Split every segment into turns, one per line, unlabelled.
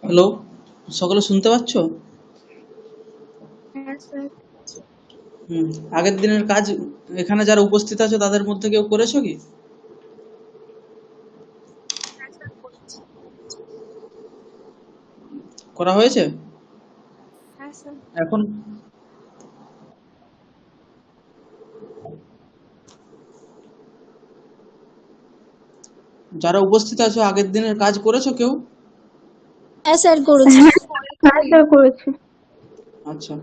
Hello, সকলে শুনতে পাচ্ছ?
হ্যাঁ স্যার।
হুম। আগের দিনের কাজ এখানে যারা উপস্থিত আছে তাদের মধ্যে কেউ করেছো কি?
হ্যাঁ স্যার করছি।
করা হয়েছে?
হ্যাঁ স্যার।
এখন যারা উপস্থিত আছো আগের দিনের কাজ করেছো কেউ?
হ্যাঁ স্যার করেছি।
হ্যাঁ স্যার করেছি।
আচ্ছা,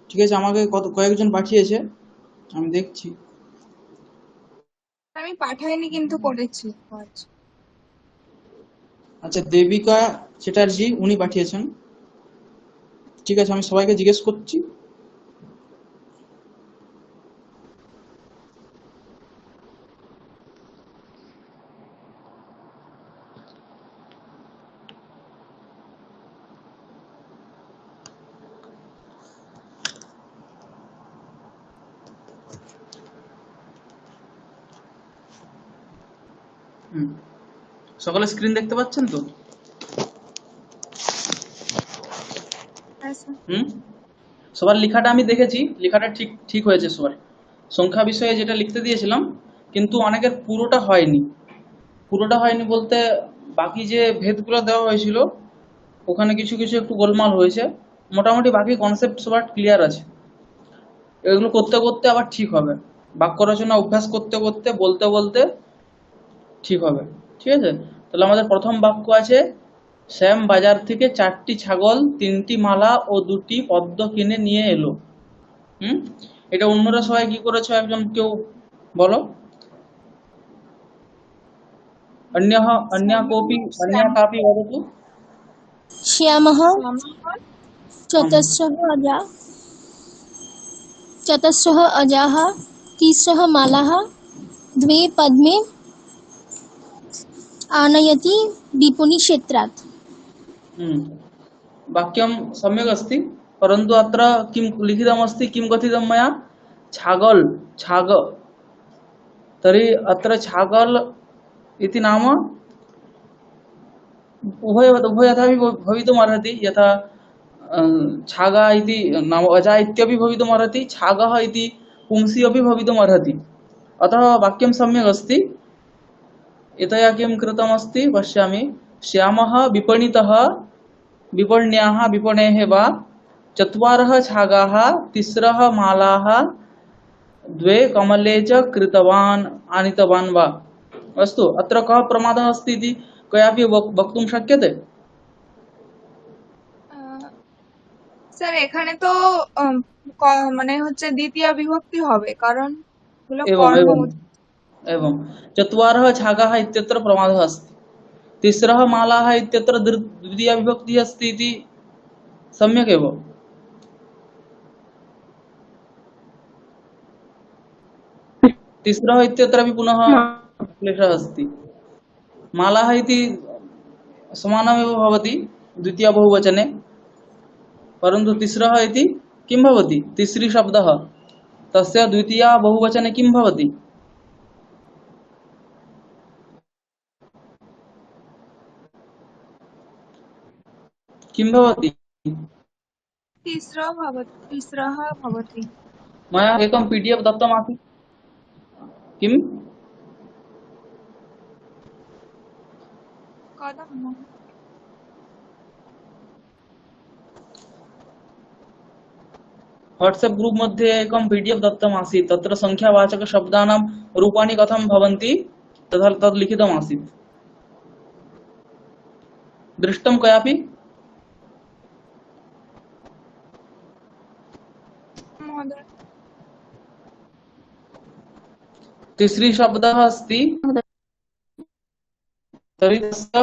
ঠিক আছে। আমাকে কয়েকজন পাঠিয়েছে, আমি দেখছি।
আমি পাঠাইনি কিন্তু করেছি কাজ।
আচ্ছা, দেবিকা চ্যাটার্জি উনি পাঠিয়েছেন। ঠিক আছে, আমি সবাইকে জিজ্ঞেস করছি। হুম। সকলে স্ক্রিন দেখতে পাচ্ছেন তো?
হ্যাঁ স্যার।
হুম। সবার লেখাটা আমি দেখেছি, লেখাটা ঠিক ঠিক হয়েছে সবার। সংখ্যা বিষয়ে যেটা লিখতে দিয়েছিলাম, কিন্তু অনেকের পুরোটা হয়নি বলতে বাকি যে ভেদগুলো দেওয়া হয়েছিল ওখানে কিছু কিছু একটু গোলমাল হয়েছে। মোটামুটি বাকি কনসেপ্ট সবার ক্লিয়ার আছে। এগুলো করতে করতে আবার ঠিক হবে। বাক্য রচনা অভ্যাস করতে করতে বলতে বলতে ঠিক হবে। ঠিক আছে, তাহলে আমাদের প্রথম বাক্য আছে, শ্যাম বাজার থেকে 4টি ছাগল, 3টি মালা ও 2টি পদ্ম কিনে নিয়ে এলো। হুম। এটা অন্যরা সবাই কি করেছো, একজন কেউ বলো। अन्यः अन्यः कोऽपि अन्यः कापि वदतु।
श्यामः
শ্যামল।
आम्।
चतस्रः चतस्रः अजाः तिस्रः मालाः द्वे पद्मे आनयति विपुणीक्षेत्रात्।
हम्म। वाक्यं सम्यक् अस्ति, परन्तु अत्र किं लिखितमस्ति, किं कथितं मया? छागल, छाग। तर्हि अत्र छागल इति नाम उभयथा अपि भवितुमर्हति। यथा छागा इति नाम अजा इत्यपि भवितुमर्हति, छागः इति पुंसि अपि भवितुमर्हति। अतः वाक्यं सम्यक् अस्ति। एतया किं कृतमस्ति पश्यामि। श्यामः विपणितः विपण्याः विपणेः वा चत्वारः छागाः, तिस्रः मालाः, द्वे कमले च कृतवान् आनीतवान् वा। अस्तु, अत्र कः प्रमादः अस्ति इति कयापि वक्तुं शक्यते?
স্যার এখানে তো মানে হচ্ছে দ্বিতীয় বিভক্তি হবে কারণ এগুলো
एवम्
কর্ম।
एवम् एवं चत्वारः छागाः इत्यत्र प्रमादः अस्ति। तिस्रः मालाः इत्यत्र द्वितीया विभक्तिः अस्ति इति सम्यक् एव। तिस्रः इत्यत्रापि पुनः क्लेशः अस्ति। मालाः इति समानमेव भवति द्वितीया बहुवचने, परन्तु तिस्रः इति किं भवति? तिस्री शब्दः, तस्य द्वितीया बहुवचने किं भवति? किं भवति?
तिस्रः भवति।
मया एकं PDF दत्तमासीत्। किम्?
कथं?
वाट्सएप् ग्रुप् मध्ये एकं PDF दत्तमासीत्, तत्र संख्यावाचकशब्दानां रूपाणि कथं भवन्ति तथा तद् लिखितमासीत्। दृष्टं कयापि?
महोदय।
तिस्री शब्दः अस्ति, तर्हि तस्य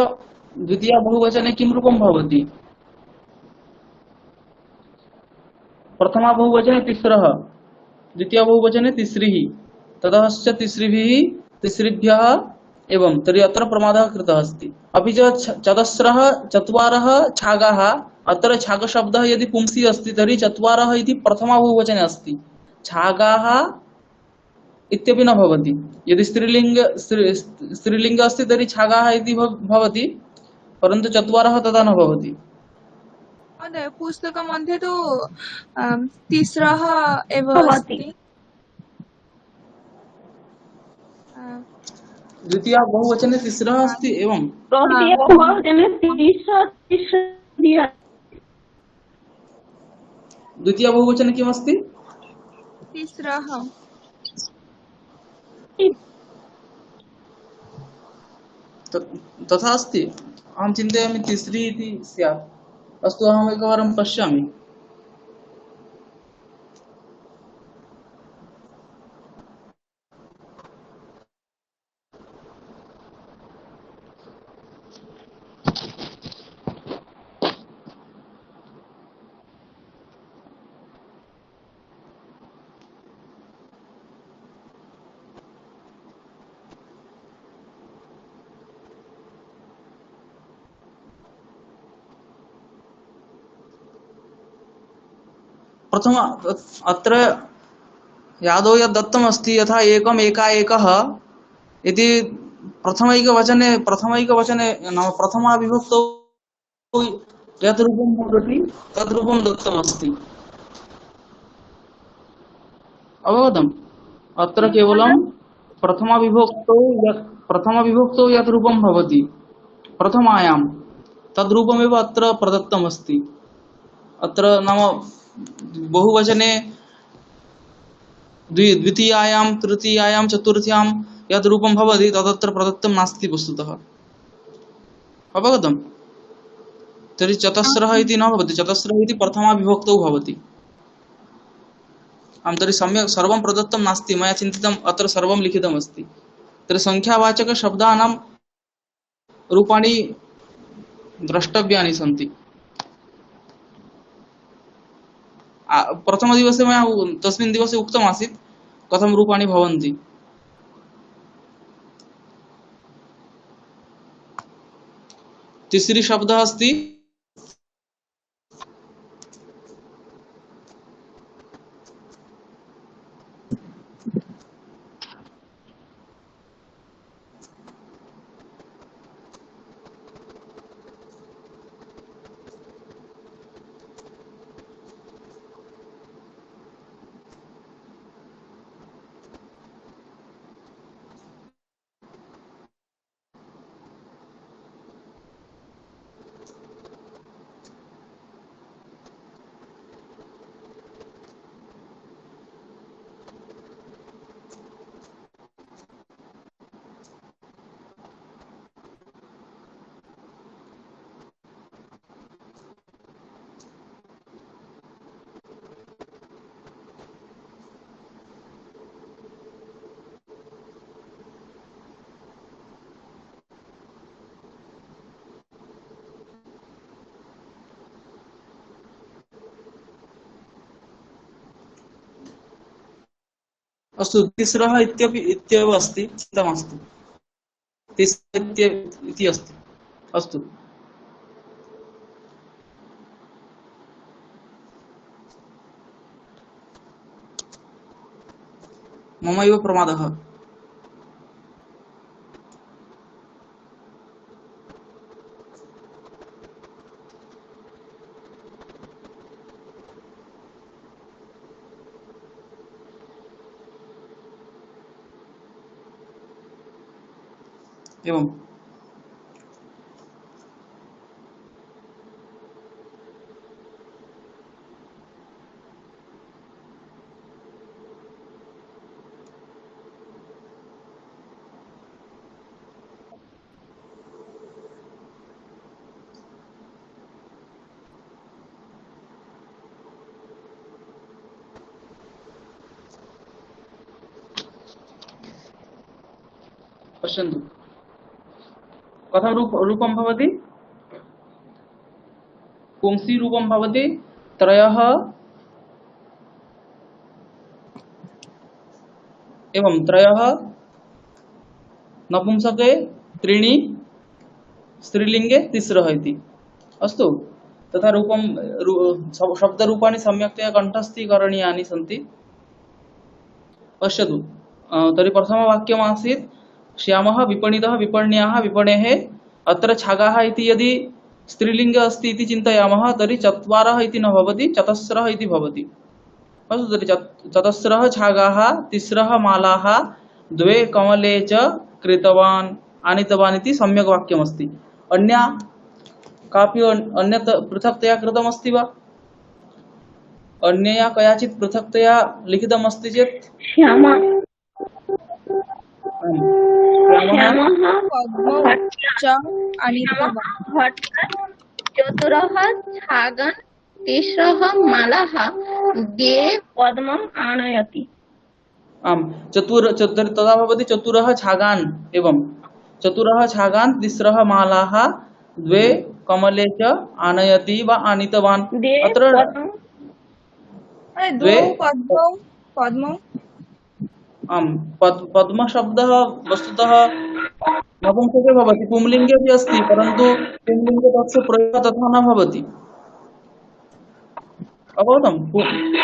द्वितीया बहुवचने किं रूपं भवति? प्रथमा बहुवचने तिस्रः, द्वितीया बहुवचने तिस्रिः, ततश्च तिस्रिभिः, तिस्रिभ्यः। एवं तर्हि अत्र प्रमादः कृतः अस्ति। अपि च चतस्रः, चत्वारः छागाः, अत्र छागशब्दः यदि पुंसि अस्ति तर्हि चत्वारः इति प्रथमा बहुवचने अस्ति। छागाः इत्यपि न भवति। यदि स्त्रीलिंग अस्ति तर्हि छागाः इति भवति, परन्तु चत्वारः तदा न भवति।
महोदय पुस्तकमध्ये तु तिस्रः एव
भवति।
अस्ति।
द्वितीया बहुवचने तिस्रः
हा
अस्ति एवं।
तृतीय बहुवचने तिस्रः
द्वितीया बहुवचने किमस्ति?
तिस्रः।
तथा अस्ति। अहं चिन्तयामि तिस्री इति स्यात्। अस्तु, अहम् एकवारं पश्यामि। प्रथम अत्र यादौ यद् दत्तम् अस्ति, यथा एकम् एका एकः इति प्रथमैकवचने नाम प्रथमा विभक्तौ यत् रूपं भवति तद् रूपं दत्तमस्ति। अवगतम्? अत्र केवलं प्रथमाविभक्तौ यत् रूपं भवति प्रथमायां तद् रूपमेव अत्र प्रदत्तमस्ति। अत्र नाम बहुवचने द्वितीयायां तृतीयायां चतुर्थ्यां यद् रूपं भवति तदत्र प्रदत्तं नास्ति वस्तुतः। अवगतम्? तर्हि चतस्रः इति न भवति, चतस्रः इति प्रथमा विभक्तौ भवति। आं तर्हि सम्यक् सर्वं प्रदत्तं नास्ति, मया चिन्तितम् अत्र सर्वं लिखितमस्ति। तर्हि संख्यावाचकशब्दानां रूपाणि द्रष्टव्यानि सन्ति। प्रथमदिवसे मया तस्मिन् दिवसे उक्तमासीत् कथं रूपाणि भवन्ति। तिसरी शब्दः अस्ति अस्तु, तिस्रः इत्येव अस्ति, चिन्ता मास्तु। तिस्रः इति अस्ति। अस्तु, मम एव प्रमादः। एवं पश्यन्तु कथं रूपं भवति। पुंसि रूपं भवति त्रयः, एवं त्रयः नपुंसके, त्रीणि स्त्रीलिङ्गे, तिस्रः इति। अस्तु, तथा रूपं शब्दरूपाणि सम्यक्तया कण्ठस्थीकरणीयानि सन्ति। पश्यतु, तर्हि प्रथमवाक्यमासीत् श्यामः विपणितः विपण्याः विपणेः। अत्र छागाः इति यदि स्त्रीलिङ्गे अस्ति इति चिन्तयामः तर्हि चत्वारः इति न भवति, चतस्रः इति भवति। अस्तु, तर्हि चतस्रः छागाः, तिस्रः मालाः, द्वे कमले च कृतवान् आनीतवान् इति सम्यक् वाक्यमस्ति। अन्या कापि अन्यत् पृथक्तया कृतमस्ति वा? अन्यया कयाचित् पृथक्तया लिखितमस्ति चेत्?
श्यामा
आम्। श्यामः
श्यामः
पद्मौ च आनीतवान्।
भट्टः चतुरः छागन् तिस्रः मालाः द्वे पद्मम् आनयति।
आम्, तदा भवति चतुरः छागान्। एवं चतुरः छागान्, तिस्रः मालाः, द्वे कमले च आनयति वा आनीतवान्।
द्वे
अत्र
पद्मम्
द्वे
द्वौ पद्मौ पद्मौ
आम्, पद्म शब्दः वस्तुतः नपुंसके भवति, पुंलिङ्गे अपि अस्ति, परन्तु पुंलिङ्गे तस्य प्रयोगः तथा न भवति। अवगतं?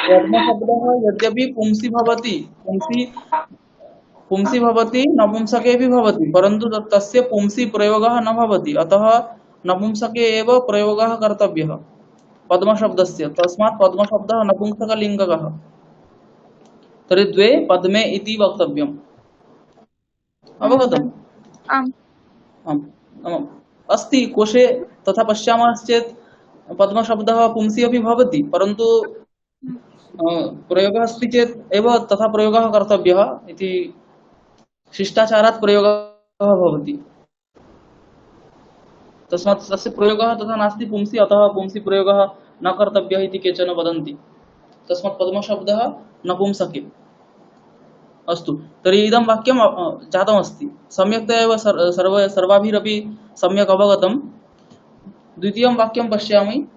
पद्मशब्दः यद्यपि पुंसि भवति, पुंसि भवति, नपुंसके अपि भवति, परन्तु तस्य पुंसि प्रयोगः न भवति। अतः नपुंसके एव प्रयोगः कर्तव्यः पद्मशब्दस्य। तस्मात् पद्मशब्दः नपुंसकलिङ्गकः। तर्हि द्वे पद्मे इति वक्तव्यम्।
महोदय।
अवगतम्?
आम्।
आम्, आम्। अस्ति कोशे तथा पश्यामश्चेत् पद्मशब्दः पुंसि अपि भवति, परन्तु प्रयोगः अस्ति चेत् एव तथा प्रयोगः कर्तव्यः इति शिष्टाचारात् प्रयोगः भवति। तस्मात् तस्य प्रयोगः तथा नास्ति पुंसि, अतः पुंसि प्रयोगः न कर्तव्यः इति केचन वदन्ति। तस्मात् पद्मशब्दः नपुंसके। अस्तु, तर्हि इदं वाक्यं जातमस्ति, सम्यक्तया एव सर्वाभिरपि सम्यक् अवगतं। द्वितीयं वाक्यं पश्यामि,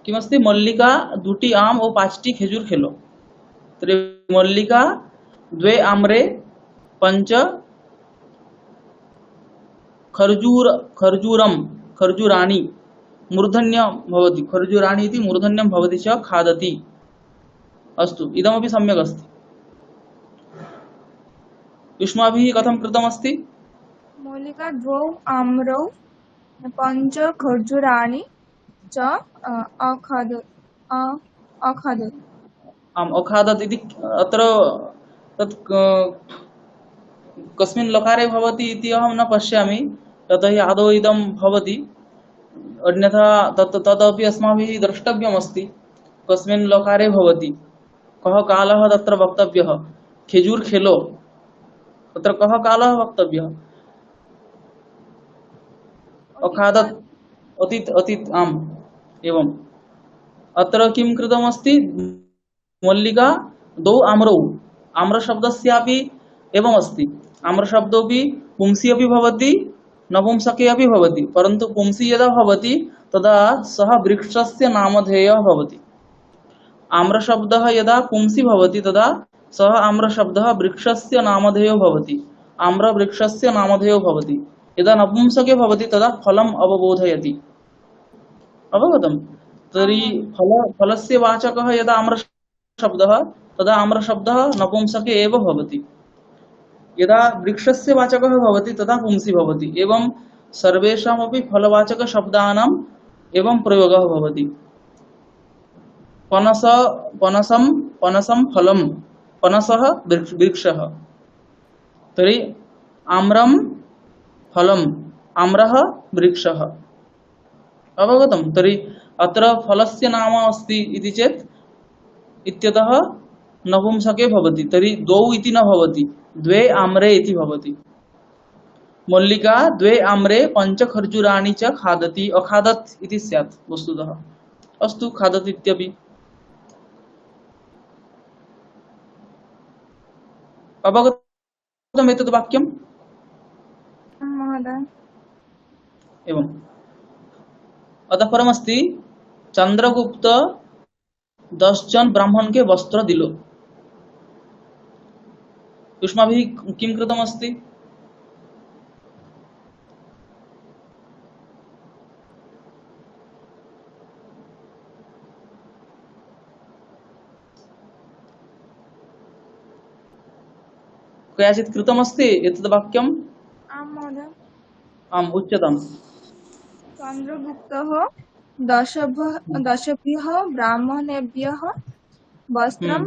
किमस्ति? मल्लिका दुटी आम और पाँचटी खेजूर खेलो। तर्हि मल्लिका द्वे आम्रे पञ्च खर्जूराणि मूर्धन्यं भवति, खर्जूराणि इति मूर्धन्यं भवति च खादति। अस्तु, इदमपि सम्यक् अस्ति। युष्माभिः कथं कृतमस्ति?
मल्लिका द्वौ आम्रौ पञ्च खर्जूराणि च अखादत्।
आम्, अखादत् इति अत्र तत् कस्मिन् लकारे भवति इति अहं न पश्यामि, यतोहि आदौ इदं भवति, अन्यथा तदपि अस्माभिः द्रष्टव्यमस्ति कस्मिन् लकारे भवति, कः कालः तत्र वक्तव्यः। खेजूर खेलो, तत्र कः कालः वक्तव्यः? अखादत्, अतीत अतीत। आम्, एवम्। अत्र किं कृतमस्ति? मल्लिका द्वौ आम्रौ, आम्रशब्दस्यापि एवम् अस्ति। आम्रशब्दोऽपि पुंसि अपि भवति, नपुंसके अपि भवति, परन्तु पुंसि यदा भवति तदा सः वृक्षस्य नामधेयः भवति। आम्रशब्दः यदा पुंसि भवति तदा सः आम्रशब्दः वृक्षस्य नामधेयो भवति, आम्रवृक्षस्य नामधेयो भवति। यदा नपुंसके भवति तदा फलम् अवबोधयति। अवगतं? तर्हि फलस्य वाचकः यदा आम्रशब्दः तदा आम्रशब्दः नपुंसके एव भवति। यदा वृक्षस्य वाचकः भवति तदा पुंसि भवति। एवं सर्वेषामपि फलवाचकशब्दानाम् एवं प्रयोगः भवति। पनसं फलं, पनसः वृक्षः। तर्हि आम्रं फलम्, आम्रः वृक्षः। अवगतं? तर्हि अत्र फलस्य नाम अस्ति इति चेत् इत्यतः नपुंसके भवति, तर्हि द्वौ इति न भवति, द्वे आम्रे इति भवति। मल्लिका द्वे आम्रे पञ्च खर्जूराणि च खादति, अखादत् इति स्यात् वस्तुतः। अस्तु, खादति इत्यपि। अवगतम् एतत् वाक्यम्?
महोदय।
एवम्। अतः परमस्ति, चंद्रगुप्त 10 जन ब्राह्मण के वस्त्र दिलो। युष्माभिः किं कृतमस्ति? कयाचित् कृतमस्ति एतद् वाक्यम्?
आं महोदय।
आम् उच्यताम्।
चन्द्रगुप्तः दशभ्यः ब्राह्मणेभ्यः वस्त्रं
हम्म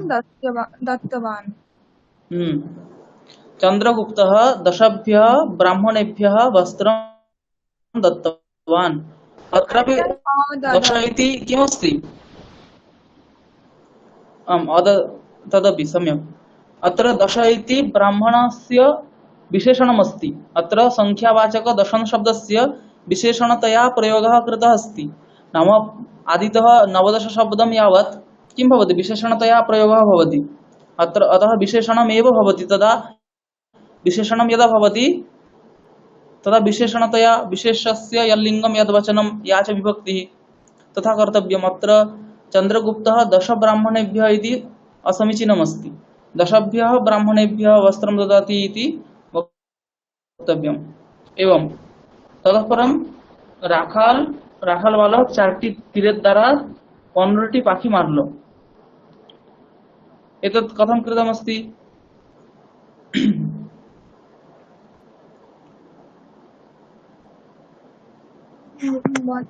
दत्तवान्।
हम्म चन्द्रगुप्तः 10 ब्राह्मणेभ्यः वस्त्रं दत्तवान्। अत्रापि दश
अददत्।
इति किमस्ति? आम् तदपि सम्यक्। अत्र 10 इति ब्राह्मणस्य विशेषणमस्ति। अत्र संख्यावाचक दशम शब्दस्य विशेषणतया प्रयोगः कृतः अस्ति। नाम आदितः 19 शब्दं यावत् किं भवति? विशेषणतया प्रयोगः भवति। अत्र अतः विशेषणमेव भवति। तदा विशेषणं यदा भवति तदा विशेषणतया विशेषस्य यल्लिङ्गं यद्वचनं या च विभक्तिः तथा कर्तव्यम्। अत्र चन्द्रगुप्तः 10 ब्राह्मणेभ्यः इति असमीचीनमस्ति। 10 ब्राह्मणेभ्यः वस्त्रं ददाति इति वक्तव्यम्। एवं ततः परं রাখাল বালক 4টি তীরের দ্বারা 15টি পাখি মারল। এতৎ কথম কৃতমস্তি?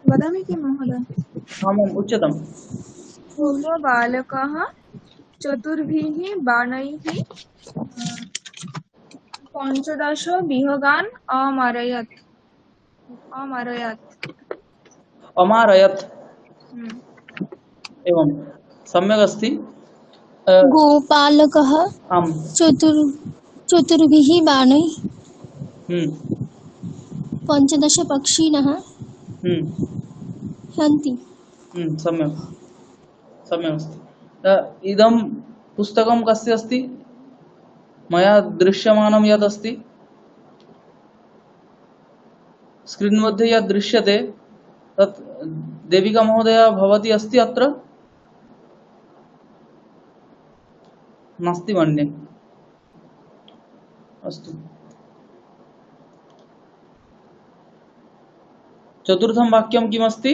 वदामि किं महोदय?
आम् उच्यताम्।
पूर्वबालकः चतुर्भिः बाणैः 15 विहगान् अमारयत्।
अमारयत्।
हम्म।
एवं सम्यक् अस्ति।
गोपालकः
आम्।
चतुर्भिः बाणैः
हम्म
15 पक्षिणः
हम्म
हन्ति।
सम्यक् सम्यक् अस्ति। इदं पुस्तकं कस्य अस्ति? मया दृश्यमानं यत् अस्ति स्क्रीन् मध्ये यत् दृश्यते तत् देविका महोदया भवती अस्ति अत्र? नास्ति मन्ये। अस्तु। चतुर्थं वाक्यं किमस्ति?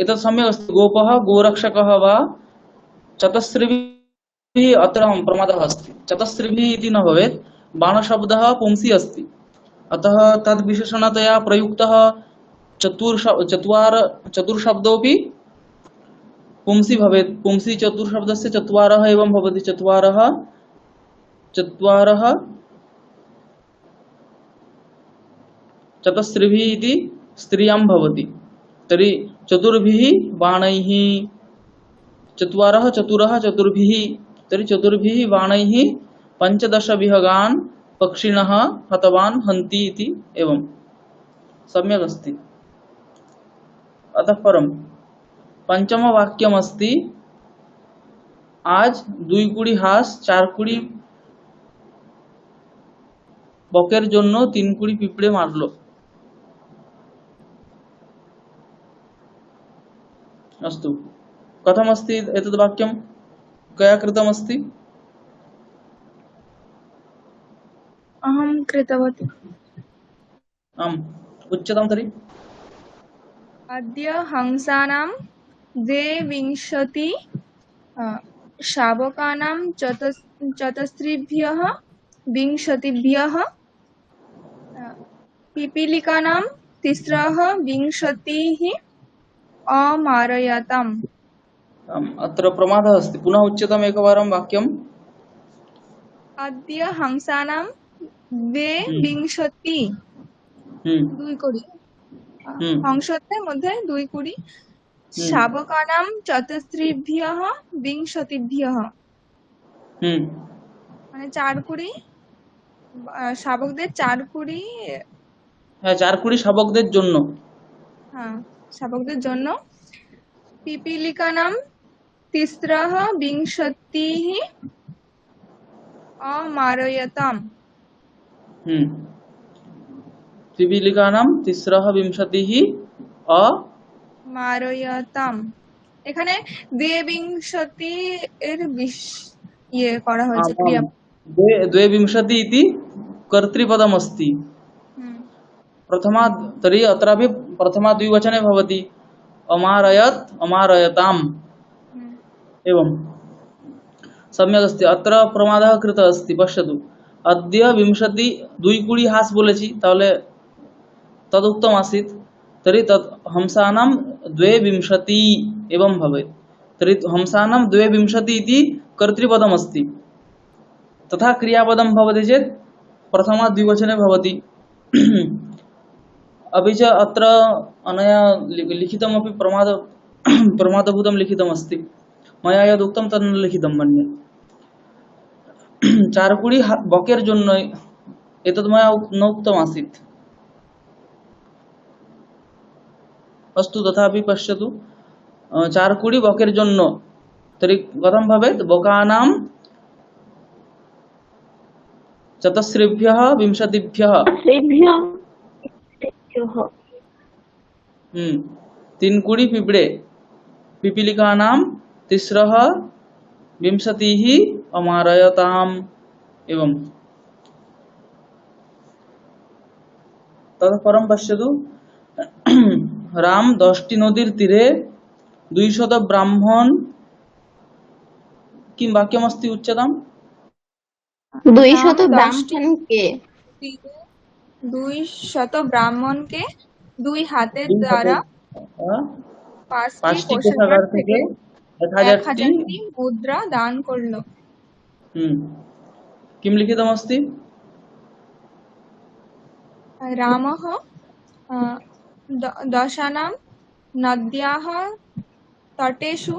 एतत् सम्यक् अस्ति। गोपः गोरक्षकः वा चतस्रिभिः। अत्र प्रमादः अस्ति। चतस्रिभिः इति न भवेत्। बाणशब्दः पुंसि अस्ति। अतः तद् विशेषणतया प्रयुक्तः चतुर्शब्दोऽपि पुंसि भवेत्। पुंसि चतुर्शब्दस्य चत्वारः एवं भवति। चत्वारः चतस्रिभिः इति स्त्रियां भवति। तर्हि चतुर्भिः बाणैः चत्वारः चतुरः चतुर्भिः। तर्हि चतुर्भिः बाणैः 15 विहगान् पक्षिणः हतवान् हन्ति इति। एवं सम्यक् अस्ति। अतः परं पञ्चमवाक्यमस्ति आज 2 কুড়ি হাঁস 4 কুড়ি বকের জন্য 3 কুড়ি পিঁপড়ে মারলো। अस्तु कथमस्ति एतद् वाक्यं? कया कृतमस्ति?
अहं कृतवती।
आम् उच्यतां तर्हि।
अद्य हंसानां 22 शावकानां चतस्रिभ्यः 20 पिपीलिकानां 23 अमारयताम्।
अत्र प्रमादः अस्ति। पुनः उच्यताम् एकवारं वाक्यम्।
अद्य हंसानां 22 2 কোটি হংসদের মধ্যে 2 কোটি শাবকানাম চতস্রিভ্যः 20 মানে 4 কোটি শাবকদের 4 কোটি।
হ্যাঁ 4 কুড়ি শাবকদের জন্য।
হ্যাঁ শাবকদের জন্য। পিপীলিকানাম 23 अमारयताम्।
পিপীলিকানাম 23
अमारयताम्। এখানে 22 এর ইয়ে করা হয়েছে ক্রিয়া।
22 इति कर्तृपदमस्ति। प्रथमा तर्हि अत्रापि प्रथमा द्विवचने भवति अमारयत् अमारयताम्। एवं सम्यक् अस्ति। अत्र प्रमादः कृतः अस्ति, पश्यतु। अद्य 20 2 हास् बोलेछि, ताहले तदुक्तम् आसीत्, तर्हि तत् हंसानां 22 एवं भवेत्। तर्हि हंसानां 22 इति कर्तृपदम् अस्ति। तथा क्रियापदं भवति चेत् प्रथमा द्विवचने भवति। अपि च अत्र अनया लिखितमपि प्रमादभूतं लिखितमस्ति। मया यदुक्तं तद् न लिखितं मन्ये। चारकुडी बकेर जन्य एतद् मया न उक्तम् आसीत्। अस्तु, तथापि पश्यतु। चारकुडी बकेर जन्य, तर्हि कथं भवेत्? बकानां चतस्रेभ्यः 20 तीन कुडी पिपड़े, पिपीलिकानां 20 अमारयताम् एवं। ततः परं पश्यतु। राम 10टी नदीर तीरे 200 ब्राह्मण, किं वाक्यमस्ति उच्यताम्?
200 ব্রাহ্মণ কে
200 ব্রাহ্মণকে 2 হাতের
200
দ্বারা
পাঁচটি
5টি
কোষাগার
কোষাগার
থেকে
থেকে
1000টি
1000টি মুদ্রা দান করলো।
किं लिखितमस्ति?
रामः दशानां नद्याः तटेषु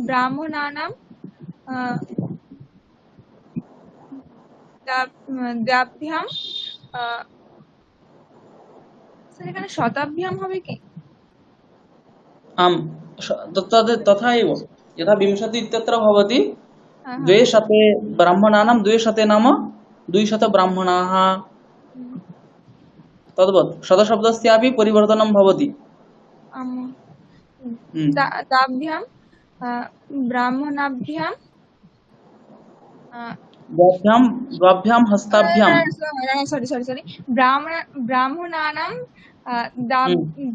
ब्राह्मणानां দ্বাভ্যাম স্যার এখানে শতাভ্যাম হবে কি?
आम्, तथा एव। यथा 20 इत्यत्र भवति 200 ब्राह्मणानां, 200 नाम 200 ब्राह्मणाः। तद्वत् शतशब्दस्यापि परिवर्तनं भवति।
दाभ्यां ब्राह्मणाभ्यां
द्वाभ्यां हस्ताभ्यां
सॉरी ब्राह्मणानां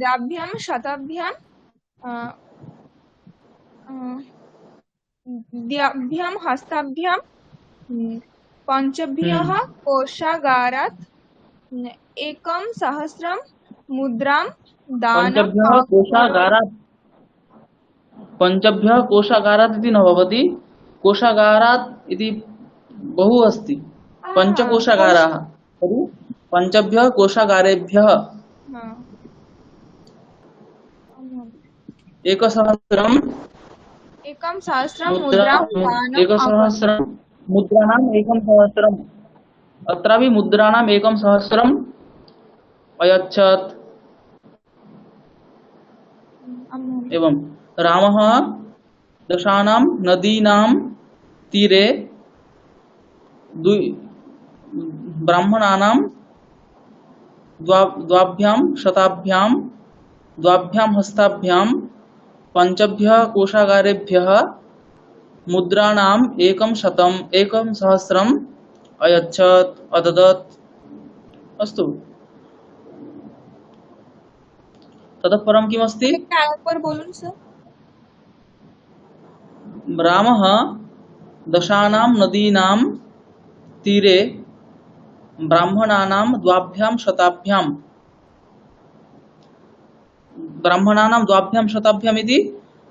दाभ्यां शताभ्यां द्वाभ्यां हस्ताभ्यां पंचभ्यः कोषागारात् 1,000 मुद्रां दानं।
पंचभ्यः कोषागारात् इति न भवति, कोषागारात् इति बहु अस्ति। पंचकोषागाराः, तर्हि 5 कोषागारेभ्यः 1,000 मुद्राणाम् 1,000। अत्रापि मुद्राणाम् 1,000 अयच्छत्। एवं रामः दशानां नदीनां तीरे ब्राह्मणानां द्वाभ्यां शताभ्यां द्वाभ्यां हस्ताभ्यां 5 कोषागारेभ्यः मुद्राणाम् 1,000 अयच्छत्, अददत्। अस्तु, ततः परं किमस्ति?
बोलून सर।
रामः दशानां नदीनां तीरे ब्राह्मणानां द्वाभ्यां शताभ्यां, ब्राह्मणानां द्वाभ्यां शताभ्याम् इति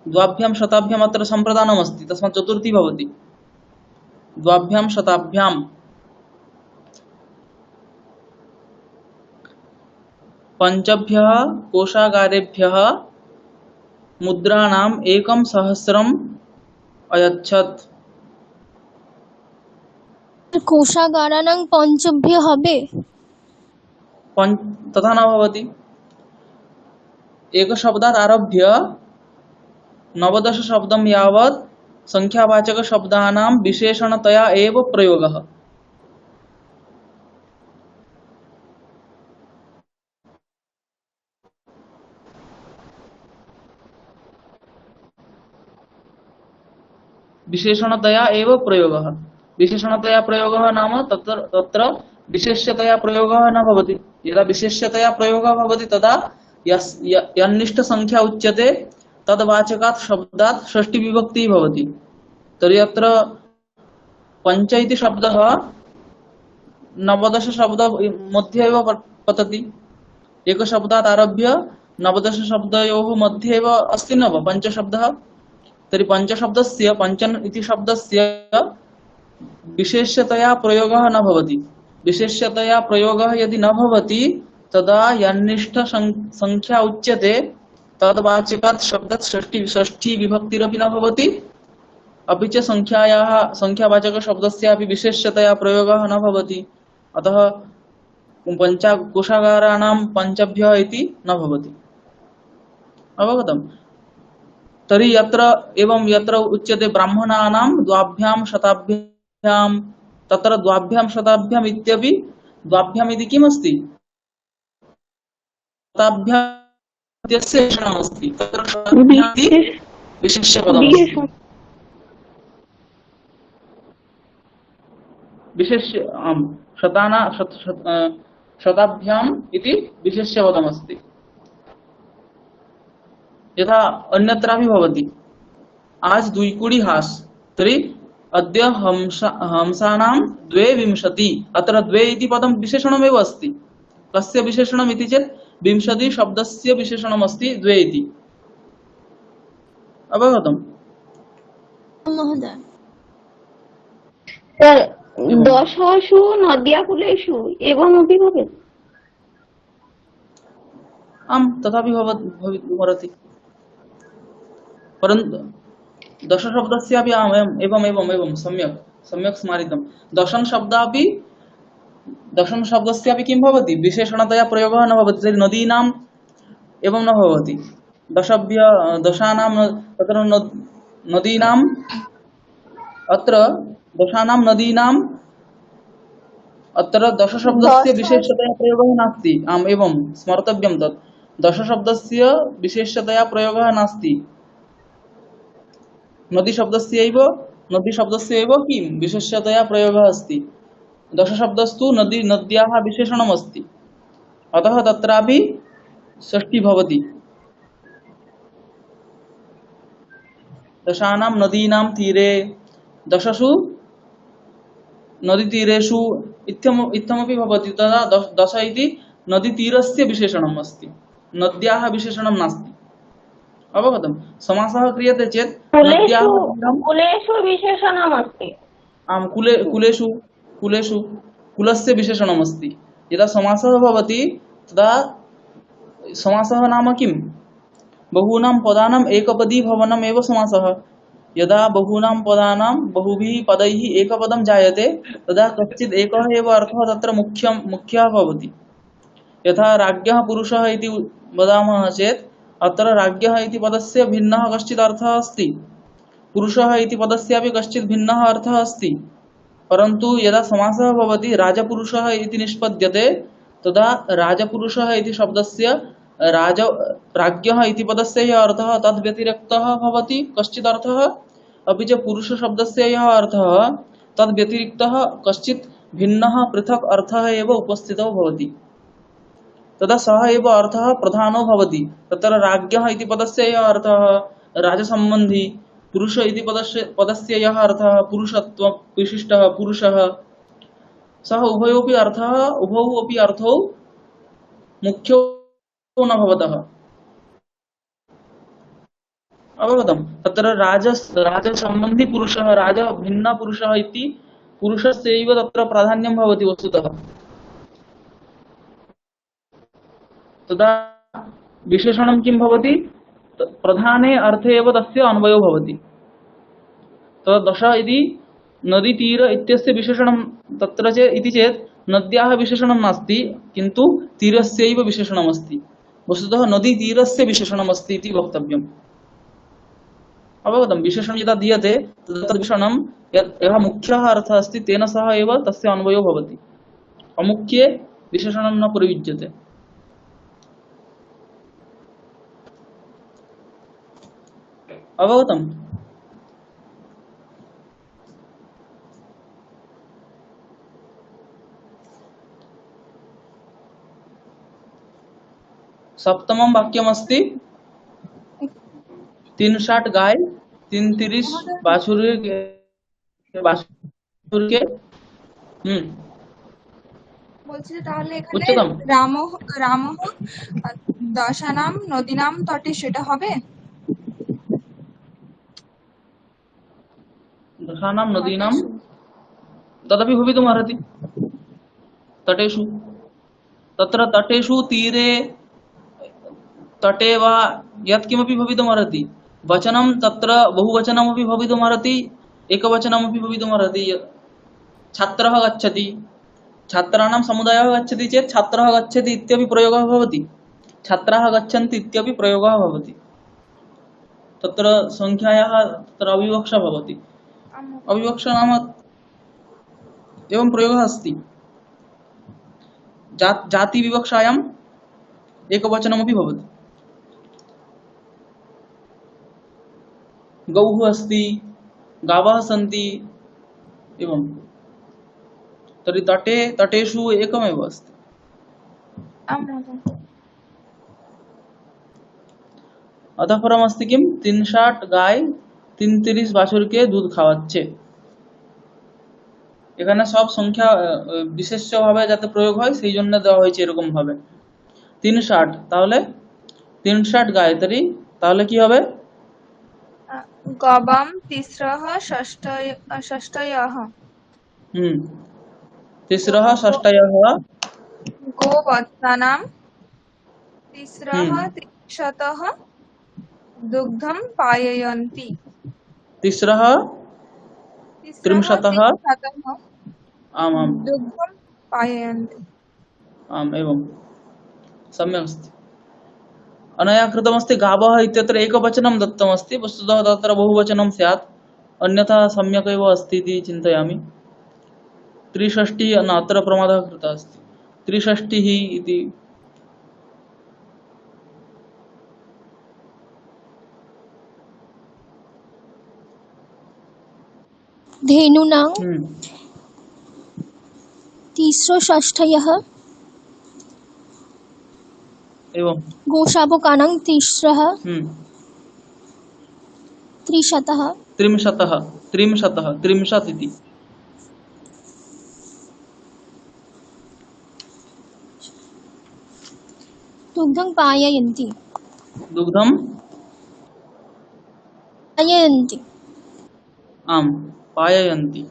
द्वाभ्यां शताभ्याम् अत्र सम्प्रदानमस्ति, तस्मात् चतुर्थी भवति। द्वाभ्यां शताभ्यां 5 कोषागारेभ्यः मुद्राणाम् 1,000 अयच्छत्।
कोषागाराणां पंचभ्य হবে,
तथा न भवति। एकशब्दात् आरभ्य 19 शब्दं यावत् संख्यावाचकशब्दानां विशेषणतया एव प्रयोगः। विशेषणतया एव प्रयोगः। विशेषणतया प्रयोगः नाम तत्र विशेष्यतया प्रयोगः न भवति। यदा विशेष्यतया प्रयोगः भवति तदा यन्निष्ठ संख्या उच्यते तद्वाचकात् शब्दात् षष्ठी विभक्ति भवति। तर्हि अत्र पञ्च इति शब्दः नवदश शब्द मध्ये एव पतति। एकशब्दात् आरभ्य नवदश शब्दयोः मध्ये एव अस्ति न वा पञ्चशब्दः। तर्हि पञ्चशब्दस्य पञ्चन इति शब्दस्य विशेष्यतया प्रयोगः न भवति। विशेष्यतया प्रयोगः यदि न भवति तदा यन्निष्ठ संख्या उच्यते तद्वाचकात् शब्दात् षष्ठी विभक्तिरपि न भवति। अपि च संख्यावाचक शब्दस्यापि विशेष्यतया प्रयोगः न भवति। अतः कोशागाराणां पञ्चभ्यः इति न भवति। अवगतम्? तर्हि यत्र उच्यते ब्राह्मणानां द्वाभ्यां शताभ्यां, तत्र द्वाभ्यां शताभ्याम् इत्यपि द्वाभ्याम् इति किमस्ति? शताभ्यां इत्यस्य विशेषणमस्ति। तत्र शताभ्याम् इति विशेष्यपदमस्ति। शताभ्याम् इति विशेष्यपदमस्ति। यथा अन्यत्रापि भवति। आज द्विकुडी हास, तर्हि अद्य हंसानां 22। अत्र द्वे इति पदं विशेषणमेव अस्ति। कस्य विशेषणम् इति चेत् 20 शब्दस्य विशेषणमस्ति द्वे इति। अवगतम्?
महोदय।
दशसु नद्याकुलेषु एवमपि भवेत्।
आम्, तथापि भवति। परन्तु दशशब्दस्यापि एवं सम्यक् स्मारितं। दशम शब्दस्यापि किं भवति? विशेषणतया प्रयोगः न भवति। तर्हि नदीनाम् एवं न भवति। दशानां तत्र नदीनाम् अत्र दशानां नदीनाम् अत्र दशशब्दस्य विशेषतया प्रयोगः नास्ति। आम्, एवं स्मर्तव्यं तत्। दशशब्दस्य विशेषतया प्रयोगः नास्ति। नदीशब्दस्य एव किं विशेषतया प्रयोगः अस्ति। दशशब्दस्तु नद्याः विशेषणम् अस्ति। अतः तत्रापि षष्ठी भवति। दशानां नदीनां तीरे, दशसु नदीतीरेषु इत्थमपि भवति। तदा दश इति नदीतीरस्य विशेषणम् अस्ति, नद्याः विशेषणं नास्ति। अवगतम्? समासः क्रियते चेत्
कुलेषु विशेषणमस्ति।
आम्, कुलेषु कुलस्य विशेषणमस्ति। यदा समासः भवति तदा समासः नाम किम्? बहूनां पदानाम् एकपदी भवनम् एव समासः। यदा बहूनां पदानां बहुभिः पदैः एकपदं जायते तदा कश्चित् एकः एव अर्थः तत्र मुख्यः भवति। यथा राज्ञः पुरुषः इति वदामः चेत् अत्र राज्ञः इति पदस्य भिन्नः कश्चित् अर्थः अस्ति, पुरुषः इति पदस्यापि कश्चित् भिन्नः अर्थः अस्ति। परन्तु यदा समासः भवति राजपुरुषः इति निष्पद्यते तदा राजपुरुषः इति शब्दस्य राज्ञः इति पदस्य यः अर्थः तद्व्यतिरिक्तः भवति कश्चित् अर्थः, अपि च पुरुषशब्दस्य यः अर्थः तद्व्यतिरिक्तः कश्चित् भिन्नः पृथक् अर्थः एव उपस्थितो भवति। तदा सः एव अर्थः प्रधानो भवति। तत्र राज्ञः इति पदस्य यः अर्थः राजसम्बन्धी, पुरुष इति पदस्य यः अर्थः पुरुषत्व विशिष्टः पुरुषः, सः उभौ अपि अर्थौ मुख्यो न भवतः। अवगतम्? तत्र राजसम्बन्धी पुरुषः, राज भिन्न पुरुषः इति पुरुषस्यैव तत्र प्राधान्यं भवति वस्तुतः। तदा विशेषणं किं भवति? प्रधाने अर्थे एव तस्य अन्वयो भवति। तदा दश इति नदीतीर इत्यस्य विशेषणं तत्र इति चेत् नद्याः विशेषणं नास्ति, किन्तु तीरस्यैव विशेषणमस्ति। वस्तुतः नदीतीरस्य विशेषणमस्ति इति वक्तव्यम्। अवगतं? विशेषणं यदा दीयते तदा तद्विशेषणं यः मुख्यः अर्थः अस्ति तेन सह एव तस्य अन्वयो भवति। अमुख्ये विशेषणं न प्रयुज्यते। अवगतम्? सप्तमं वाक्यमस्ति 360 गाय 330
महोदय
बाछुर के
বলছি যে তাহলে এখানে
उच्चतम
রাম রাম দশানাম নদীনাম তটে সেটা হবে
दशानां नदीनां
তটেষু
तदपि भवितुमर्हति तटेषु तत्र तटेषु तीरे तटे वा यत्किमपि भवितुमर्हति वचनं तत्र बहुवचनमपि भवितुमर्हति एकवचनमपि भवितुमर्हति छात्रः गच्छति छात्राणां समुदायः गच्छति चेत् छात्रः गच्छति इत्यपि प्रयोगः भवति छात्राः गच्छन्ति इत्यपि प्रयोगः भवति तत्र संख्यायाः तत्र अविवक्षा भवति अविवक्षा नाम एवं प्रयोगः अस्ति जाति विवक्षायाम् एकवचनमपि भवति गौः अस्ति गावः सन्ति एवं तर्हि तटेषु एकमेव अस्ति अतः परमस्ति किं 360 गाय 330 বাছুরকে দুধ খাওয়াচ্ছে এখানে সব সংখ্যা বিশেষ্যভাবে যাতে প্রয়োগ হয় সেই জন্য দেওয়া হয়েছে এরকম ভাবে 360 তাহলে 360 গায় তাহলে কি হবে
গবাম তিস্রः ষষ্ঠয়ः
তিসরः ষষ্ঠয়ः
গোবৎসানাম তিস্রः ত্রিশতः দুগ্ধম পায়য়ন্তি
তিসরः त्रिंशतः आम् आम्
दुग्धं पाययन्ति
आम् एवं सम्यक् अस्ति अनया कृतमस्ति गावः इत्यत्र एकवचनं दत्तमस्ति वस्तुतः तत्र बहुवचनं स्यात् अन्यथा सम्यक् एव अस्ति इति चिन्तयामि 63 न अत्र प्रमादः कृतः अस्ति 63 इति
धेनूनां तिस्रषष्ठयः
एवं
गोशावकानां तिस्रः त्रिशतः
30 इति
दुग्धं पाययन्ति
दुग्धं
पाययन्ति
आम् पाययन्ति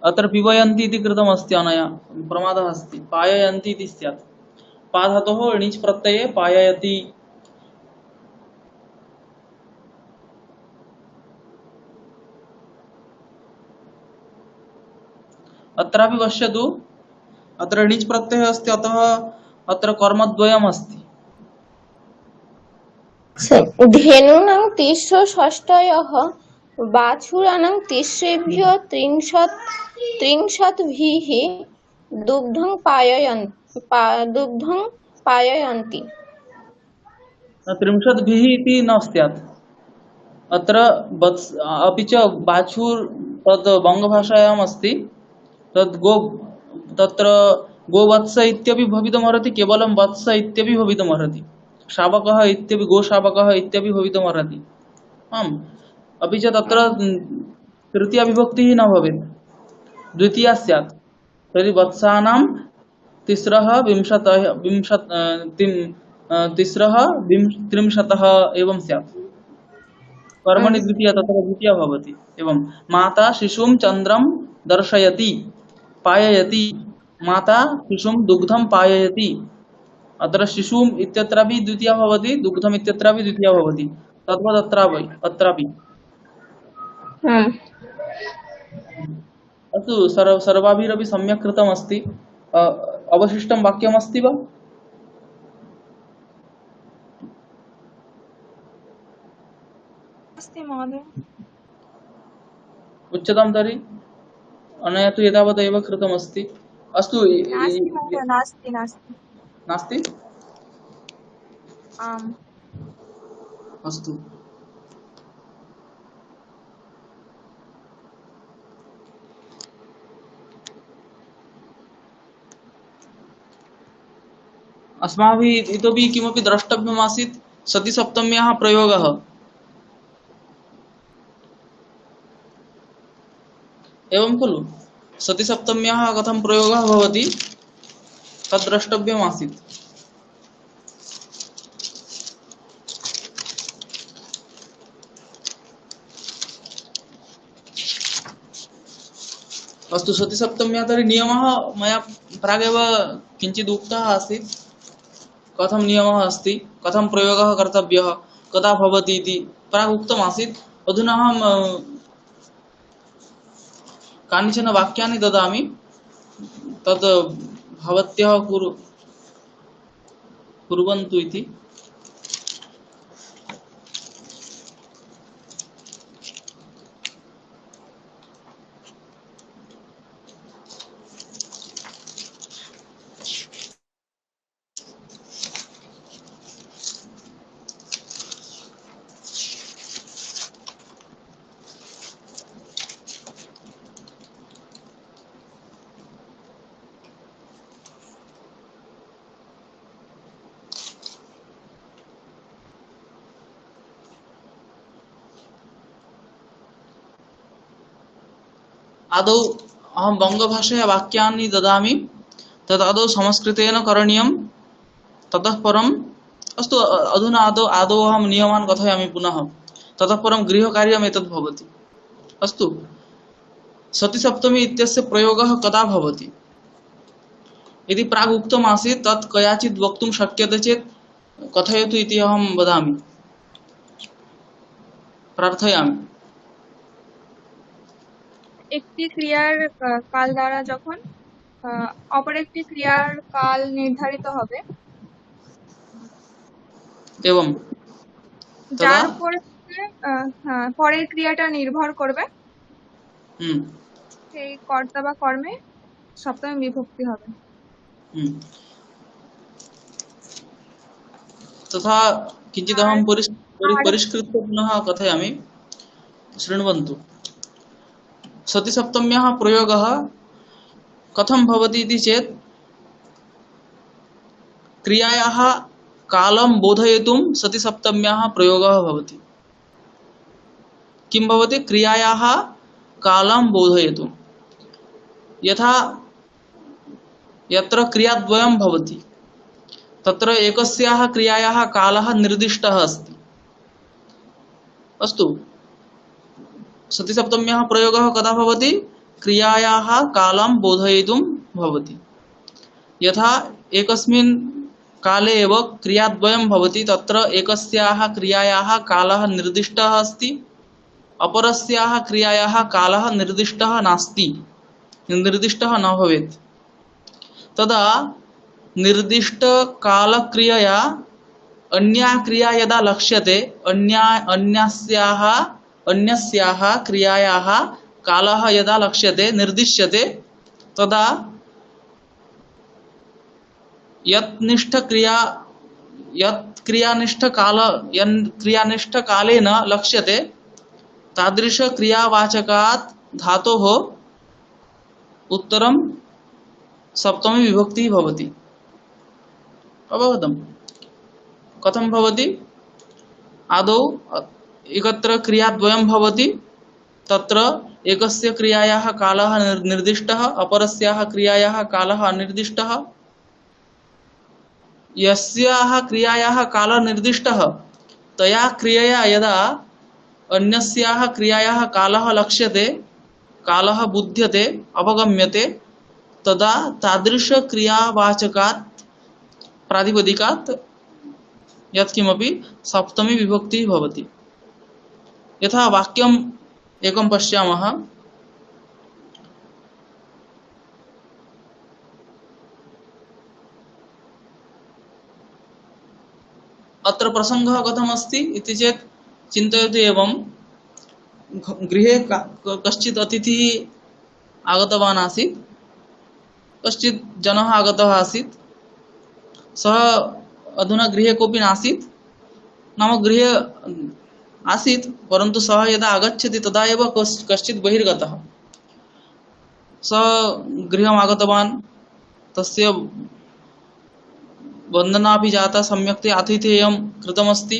अत्र पिबयन्ति इति कृतमस्ति अनया प्रमादः अस्ति पाययन्ति इति स्यात् पाधातोः णिच् प्रत्यये पाययति अत्रापि पश्यतु अत्र णिच् प्रत्ययः अस्ति अतः अत्र कर्मद्वयम् अस्ति
धेनूनां तिस्रषष्ठयः बाछुराणां तिस्रेभ्यः त्रिंशद्भिः दुग्धं पाययन्ति
30 इति न स्यात् अत्र अपि च बाछुर तद् बङ्गभाषायाम् अस्ति तत्र गोवत्स इत्यपि भवितुमर्हति केवलं वत्स इत्यपि भवितुमर्हति शावकः इत्यपि गोशावकः इत्यपि भवितुमर्हति आम् अपि च तत्र तृतीया विभक्तिः न भवेत् द्वितीया स्यात् तर्हि वत्सानां तिस्रः त्रिंशतः एवं स्यात् कर्मणि द्वितीया तत्र द्वितीया भवति एवं माता शिशुं चन्द्रं दर्शयति पाययति माता शिशुं दुग्धं पाययति अत्र शिशुम् इत्यत्रापि द्वितीया भवति दुग्धम् इत्यत्रापि द्वितीया भवति तद्वत् अत्रापि अस्तु सर्वाभिरपि सम्यक् कृतमस्ति अवशिष्टं वाक्यमस्ति वा
अस्ति महोदय
उच्यतां तर्हि अनया तु एतावदेव कृतमस्ति अस्तु
नास्ति महोदय नास्ति
नास्ति
आम्
अस्तु अस्माभिः इतोपि किमपि द्रष्टव्यमासीत् सति सप्तम्याः प्रयोगः। एवं खलु सति सप्तम्याः कथं प्रयोगः भवति तद् द्रष्टव्यमासीत्। अस्तु सति सप्तम्याः तर्हि नियमः मया प्रागेव किञ्चित् उक्तः आसीत् कथं नियमः अस्ति कथं प्रयोगः कर्तव्यः कदा भवति इति प्राक् उक्तमासीत्। अधुना अहं कानिचन वाक्यानि ददामि तद् भवत्यः कुर्वन्तु इति। आदौ अहं बङ्गभाषया वाक्यानि ददामि तद् आदौ संस्कृतेन करणीयं ततः परम् अस्तु अधुना आदौ अहं नियमान् कथयामि पुनः ततः परं गृहकार्यम् एतद् भवति। अस्तु सति सप्तमी इत्यस्य प्रयोगः कदा भवति यदि प्राग् उक्तमासीत् तत् कयाचित् वक्तुं शक्यते चेत् कथयतु इति अहं वदामि प्रार्थयामि।
একটি ক্রিয়ার কাল দ্বারা যখন অপর একটি ক্রিয়ার কাল নির্ধারিত হবে
এবং
যার উপর পরের ক্রিয়াটা নির্ভর করবে সেই কর্তা বা কর্মে সপ্তমী বিভক্তি হবে।
तथा किञ्चित् अहं परिष्कृत्य पुनः कथयामि शृण्वन्तु। सति सप्तम्याः प्रयोगः कथं भवति इति चेत् क्रियायाः कालं बोधयितुं सति सप्तम्याः प्रयोगः भवति। किं भवति क्रियायाः कालं बोधयितुं यथा यत्र क्रियाद्वयं भवति तत्र एकस्याः क्रियायाः कालः निर्दिष्टः अस्ति। अस्तु सति सप्तम्याः प्रयोगः कदा भवति क्रियायाः कालं बोधयितुं भवति। यथा एकस्मिन् काले एव क्रियाद्वयं भवति तत्र एकस्याः क्रियायाः कालः निर्दिष्टः अस्ति अपरस्याः क्रियायाः कालः निर्दिष्टः नास्ति निर्दिष्टः न भवेत्। तदा निर्दिष्ट कालक्रियया अन्या क्रिया यदा लक्ष्यते अन्यस्याः क्रियायाः कालः यदा लक्ष्यते निर्दिश्यते तदा यत् क्रियानिष्ठकालेन लक्ष्यते तादृश क्रियावाचकात् धातोः उत्तरं सप्तमी विभक्तिः भवति। अवगतं कथं भवति आदौ एकत्र क्रियाद्वयं भवति तत्र एकस्य क्रियायाः कालः निर्दिष्टः अपरस्याः क्रियायाः कालः अनिर्दिष्टः। यस्याः क्रियायाः कालः निर्दिष्टः तया क्रियया यदा अन्यस्याः क्रियायाः कालः लक्ष्यते कालः बुध्यते अवगम्यते तदा तादृश क्रियावाचकात् प्रातिपदिकात् यत्किमपि सप्तमी विभक्तिः भवति। यथा वाक्यम् एकं पश्यामः। अत्र प्रसङ्गः कथमस्ति इति चेत् चिन्तयतु एवं गृहे कश्चित् अतिथिः आगतवान् आसीत् कश्चित् जनः आगतः आसीत् सः अधुना गृहे कोऽपि नासीत् नाम गृहे आसीत् परन्तु सः यदा आगच्छति तदा एव कश्चित् बहिर्गतः। सः गृहम् आगतवान् तस्य वन्दनापि जाता सम्यक्ते आतिथेयं कृतमस्ति।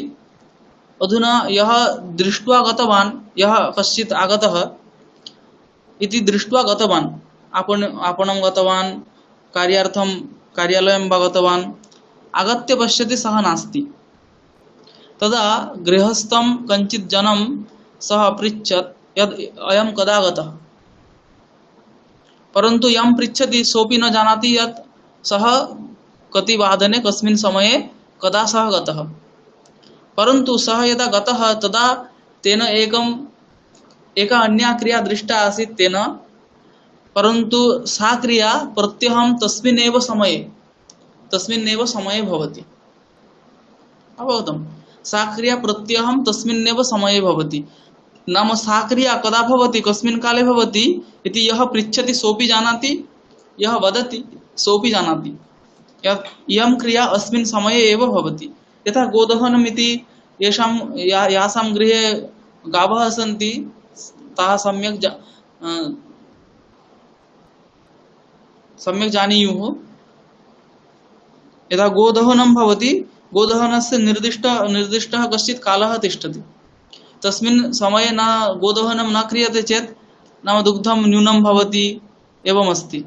अधुना यः दृष्ट्वा गतवान्, यः कश्चित् आगतः इति दृष्ट्वा गतवान्, आपणं गतवान्, कार्यार्थं कार्यालयं वा गतवान्, आगत्य पश्यति सः नास्ति। तदा गृहस्थं कञ्चित् जनं सः अपृच्छत् यद् अयं कदा गतः, परन्तु यं पृच्छति सोऽपि न जानाति यत् सः कति वादने कस्मिन् समये कदा सः गतः। परन्तु सः यदा गतः तदा तेन एका अन्या क्रिया दृष्टा आसीत् तेन, परन्तु सा क्रिया प्रत्यहं तस्मिन्नेव समये भवति। अवगतं? सा क्रिया प्रत्यहं तस्मिन्नेव समये भवति। नाम सा क्रिया कदा भवति, कस्मिन् काले भवति इति यः पृच्छति सोऽपि जानाति, यः वदति सोऽपि जानाति यत् इयं क्रिया अस्मिन् समये एव भवति। यथा गोदहनम् इति यासां गृहे गावः सन्ति ताः सम्यक् जानीयुः। यदा गोदहनं भवति, गोदहनस्य निर्दिष्टः कश्चित् कालः तिष्ठति। तस्मिन् समये न गोदहनं न क्रियते चेत् नाम दुग्धं न्यूनं भवति, एवमस्ति।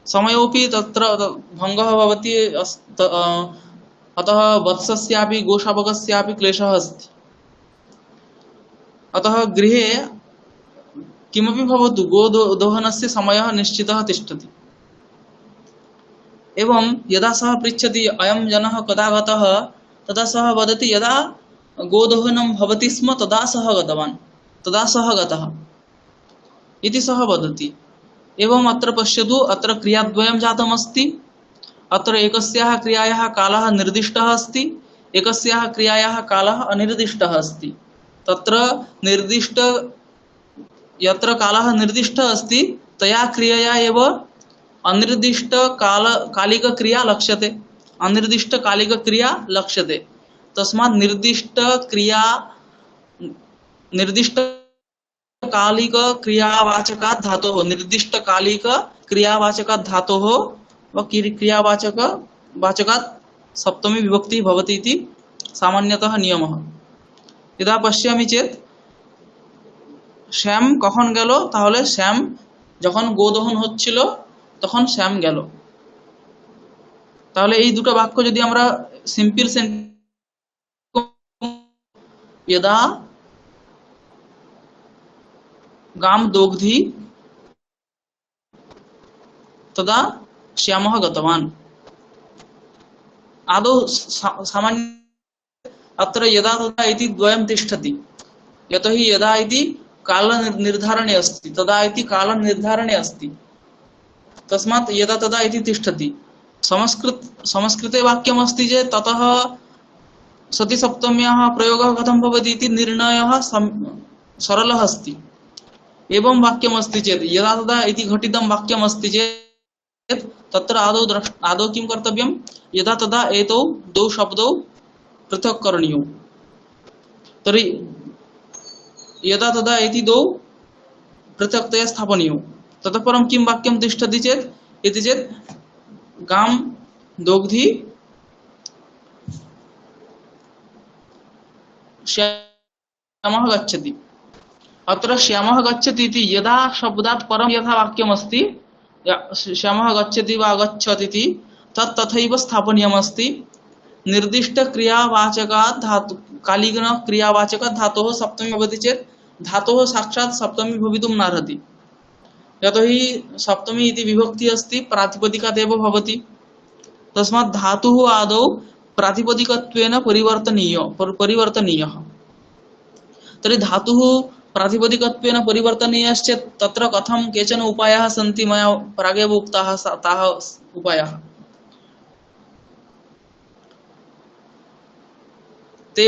समयोपि तत्र भङ्गः भवति। अतः वत्सस्यापि गोशावकस्यापि क्लेशः अस्ति। अतः गृहे किमपि भवतु गोदोहनस्य समयः निश्चितः तिष्ठति। एवं यदा सः पृच्छति अयं जनः कदा गतः, तदा सः वदति यदा गोदोहनं भवति स्म तदा सः गतवान्, तदा सः गतः इति सः वदति। एवम् अत्र पश्यतु, अत्र क्रियाद्वयं जातमस्ति। अत्र एकस्याः क्रियायाः कालः निर्दिष्टः अस्ति, एकस्याः क्रियायाः कालः अनिर्दिष्टः अस्ति। तत्र यत्र कालः निर्दिष्टः अस्ति तया क्रियया एव अनिर्दिष्टकालिकक्रिया लक्ष्यते, अनिर्दिष्टकालिकक्रिया लक्ष्यते। तस्मात् निर्दिष्टकालिकक्रियावाचकात् धातोः, निर्दिष्टकालिकक्रियावाचकात् धातोः व क्रियावाचकात् सप्तमी विभक्ति भवति इति सामान्यतः नियमः। यदा पश्यामि चेत् শ্যাম কখন গেল, তাহলে শ্যাম যখন গোদহন হচ্ছিল তখন শ্যাম গেল। তাহলে এই দুটো বাক্য যদি আমরা সিম্পল यदा गाम दोग्धी तदा श्यामः गतवान्। आदौ सामान्य अत्र यदा तदा इति द्वयं तिष्ठति। यतोहि यदा इति काल निर्धारणे अस्ति, तदा इति काल निर्धारणे अस्ति। तस्मात् यदा तदा इति तिष्ठति। संस्कृते वाक्यम् अस्ति चेत् ततः सति सप्तम्याः प्रयोगः कथं भवति इति निर्णयः सरलः अस्ति। एवं वाक्यम् अस्ति चेत् यदा तदा इति घटितं वाक्यम् अस्ति चेत् तत्र आदौ किं कर्तव्यं, यदा तदा एतौ द्वौ शब्दौ पृथक् करणीयौ। तर्हि यदा तदा इति द्वौ पृथक्तया स्थापनीयौ। ततः परं किं वाक्यं तिष्ठति चेत् इति चेत् गां दोग्धी श्यामः गच्छति। अत्र श्यामः गच्छति इति यदा शब्दात् परं यथा वाक्यम् अस्ति, श्यामः गच्छति वा गच्छति इति तत् तथैव स्थापनीयमस्ति। निर्दिष्ट क्रियावाचकात् धातु कालिकन क्रियावाचकात् धातोः सप्तमी भवति चेत् धातोः साक्षात् सप्तमी भवितुं नार्हति। यतोहि सप्तमी इति विभक्ति अस्ति, प्रातिपदिकात् एव भवति। तस्मात् धातुः आदौ प्रातिपदिकत्वेन परिवर्तनीयः। तर्हि धातुः प्रातिपदिकत्वेन परिवर्तनीयश्चेत् तत्र कथं केचन उपायाः सन्ति, मया प्रागेव उक्ताः ताः उपायाः। ते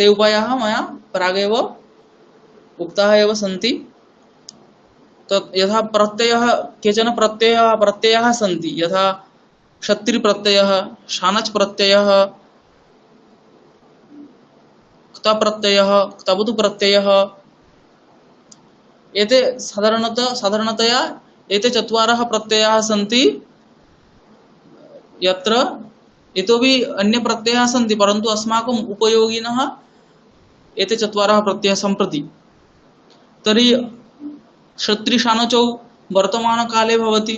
उपायाः मया प्रागेव उक्ताः एव सन्ति। तत् यथा प्रत्ययः, केचन प्रत्ययाः सन्ति, यथा क्षत्रिप्रत्ययः, शानच् प्रत्ययः, क्तप्रत्ययः, क्तवतु प्रत्ययः। एते साधारणतया एते चत्वारः प्रत्ययाः सन्ति यत्र इतोपि अन्य प्रत्ययाः सन्ति परन्तु अस्माकम् उपयोगिनः एते चत्वारः प्रत्ययाः सम्प्रति। तर्हि क्षत्रिशानचौ वर्तमानकाले भवति,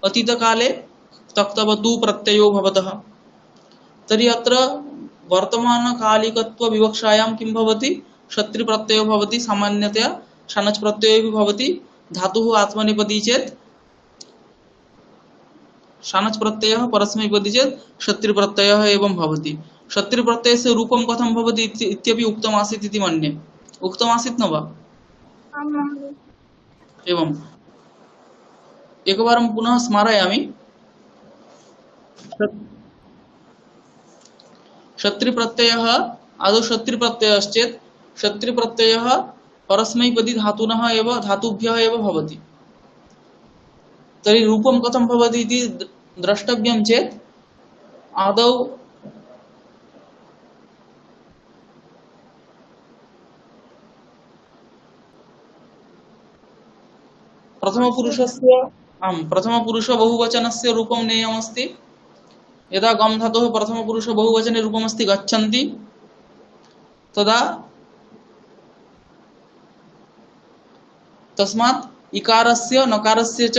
अतीतकाले तक्तवतु प्रत्ययो भवतः। तर्हि अत्र वर्तमानकालिकत्व विवक्षायां किं भवति, क्षत्रिप्रत्ययो भवति। सामान्यतया शानच् प्रत्ययो अपि भवति। धातुः आत्मनेपदी चेत् शानच् प्रत्ययः, परस्मैपदी चेत् क्षत्रिप्रत्ययः एवं भवति। क्षत्रिप्रत्ययस्य रूपं कथं भवति इत्यपि उक्तमासीत् इति मन्ये। उक्तमासीत् न वा?
आम् महोदय।
एवम् एकवारं पुनः स्मारयामि। क्षत्रिप्रत्ययः आदौ क्षत्रिप्रत्ययश्चेत् क्षत्रिप्रत्ययः परस्मैपदी धातुनः एव धातुभ्यः एव भवति। तर्हि रूपं कथं भवति इति द्रष्टव्यं चेत् आदौ प्रथमपुरुष बहुवचनस्य रूपं नेयमस्ति। यदा गम धातोः प्रथमपुरुष बहुवचने रूपमस्ति गच्छन्ति, तदा तस्मात् इकारस्य नकारस्य च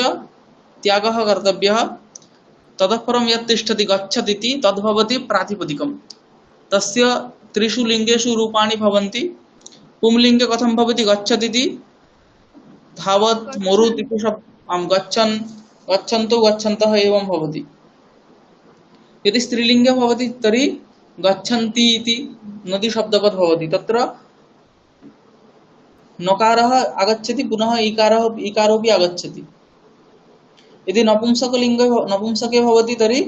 त्यागः कर्तव्यः। ततः परं यत् तिष्ठति गच्छति इति तद्भवति प्रातिपदिकम्। तस्य त्रिषु लिङ्गेषु रूपाणि भवन्ति। पुंलिङ्गे कथं भवति, गच्छति इति धावत् मरुत् इति गच्छन् गच्छन्तु गच्छन्तः एवं भवति। यदि स्त्रीलिङ्गे भवति तर्हि गच्छन्ति इति नदी शब्दवत् भवति। तत्र नकारः आगच्छति, पुनः इकारोऽपि आगच्छति। यदि नपुंसके भवति तर्हि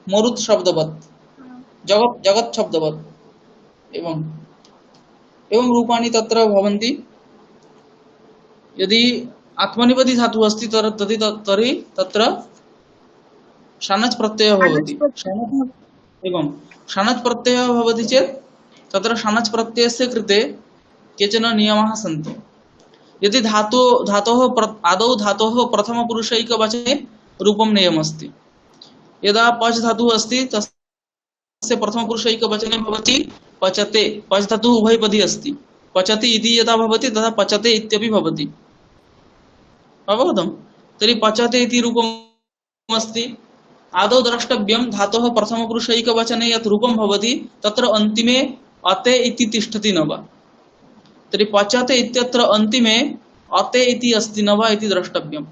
मरुत् शब्दवत्, जगत् शब्दवत् एवं रूपाणि तत्र भवन्ति। यदि आत्मनेपदी धातुः अस्ति तर्हि तत्र शानच् प्रत्ययः भवति। एवं शानच् प्रत्ययः भवति चेत् तत्र शानच् प्रत्ययस्य कृते केचन नियमाः सन्ति। यदि आदौ धातोः प्रथमपुरुषैकवचने रूपं नेयमस्ति। यदा पच् धातुः अस्ति तस्य प्रथमपुरुषैकवचने भवति पचते। पच् धातुः उभयपदी अस्ति। पचति इति यदा भवति तदा पचते इत्यपि भवति। अवगतं? तर्हि पचते इति रूपम् अस्ति। आदौ द्रष्टव्यं धातोः प्रथमपुरुषैकवचने यत् रूपं भवति तत्र अन्तिमे अते इति तिष्ठति न वा। तर्हि पचते इत्यत्र अन्तिमे अते इति अस्ति न वा इति द्रष्टव्यम्।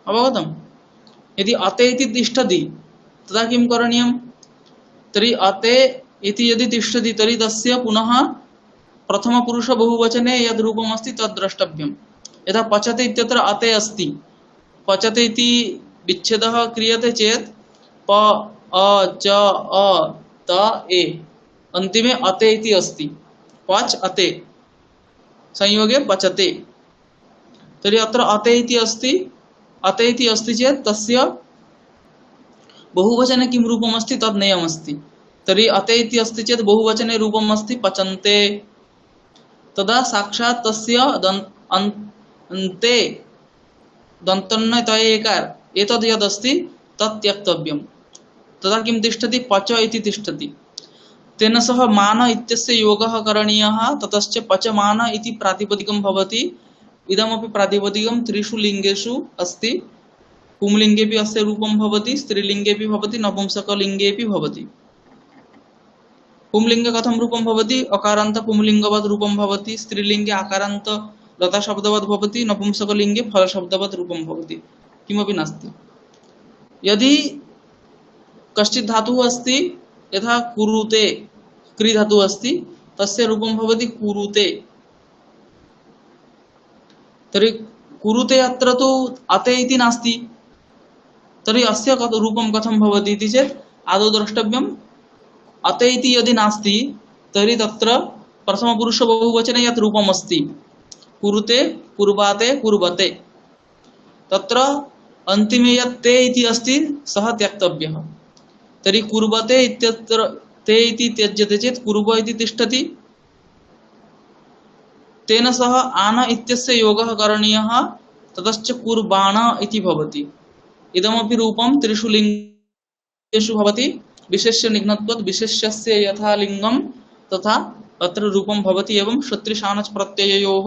अवगतं? यदि अते इति तिष्ठति तदा किं करणीयं? तर्हि अते इति यदि तिष्ठति तर्हि तस्य पुनः प्रथमपुरुष बहुवचने यद् रूपमस्ति तद् द्रष्टव्यं। यथा पचते इत्यत्र अते अस्ति, पचते इति विच्छेदः क्रियते चेत् प अ च अ त ए अन्तिमे अते इति अस्ति। पच् अते संयोगे पचते। तर्हि अत्र अते इति अस्ति। अते इति अस्ति चेत् तस्य बहुवचने किं रूपमस्ति तद् नेयमस्ति। तर्हि अते इति अस्ति चेत् बहुवचने रूपमस्ति पचन्ते। तदा साक्षात् तस्य अन्ते दन्तन्य तय एकार एतद् यदस्ति तत् त्यक्तव्यं। तदा किं तिष्ठति? पच इति तिष्ठति। तेन सह मान इत्यस्य योगः करणीयः। ततश्च पचमान इति प्रातिपदिकं भवति। इदमपि प्रातिपदिकं त्रिषु लिङ्गेषु अस्ति। पुंलिङ्गेपि अस्य रूपं भवति, स्त्रीलिङ्गेपि भवति, नपुंसकलिङ्गेपि भवति। पुंलिङ्गे कथं रूपं भवति? अकारान्त पुंलिङ्गवत् रूपं भवति। स्त्रीलिङ्गे आकारान्त लता शब्दवत् भवति। नपुंसकलिङ्गे फल शब्दवत् रूपं भवति। किमपि नास्ति। यदि कश्चित् धातुः अस्ति, यथा कुरुते, क्री धातुः अस्ति, तस्य रूपं भवति कुरुते। तर्हि कुरुते अत्र तु अते इति नास्ति। तर्हि अस्य रूपं कथं भवति इति चेत् आदौ द्रष्टव्यम्। अते इति यदि नास्ति तर्हि तत्र प्रथमपुरुष बहुवचने यत् रूपम् अस्ति कुरुते, कुर्वाते, कुर्वते, तत्र अन्तिमे यत् ते इति अस्ति सः त्यक्तव्यः। तर्हि कुर्वते इत्यत्र ते इति त्यज्यते चेत् कुर्व इति तिष्ठति। तेन सह आन इत्यस्य योगः करणीयः, ततश्च कुर्बाण इति भवति। इदमपि रूपं त्रिषु लिङ्गेषु भवति। विशेष्य निघ्नत्वात् विशेष्यस्य यथा लिङ्गं तथा अत्र रूपं भवति। एवं शत्रिशानच् प्रत्यययोः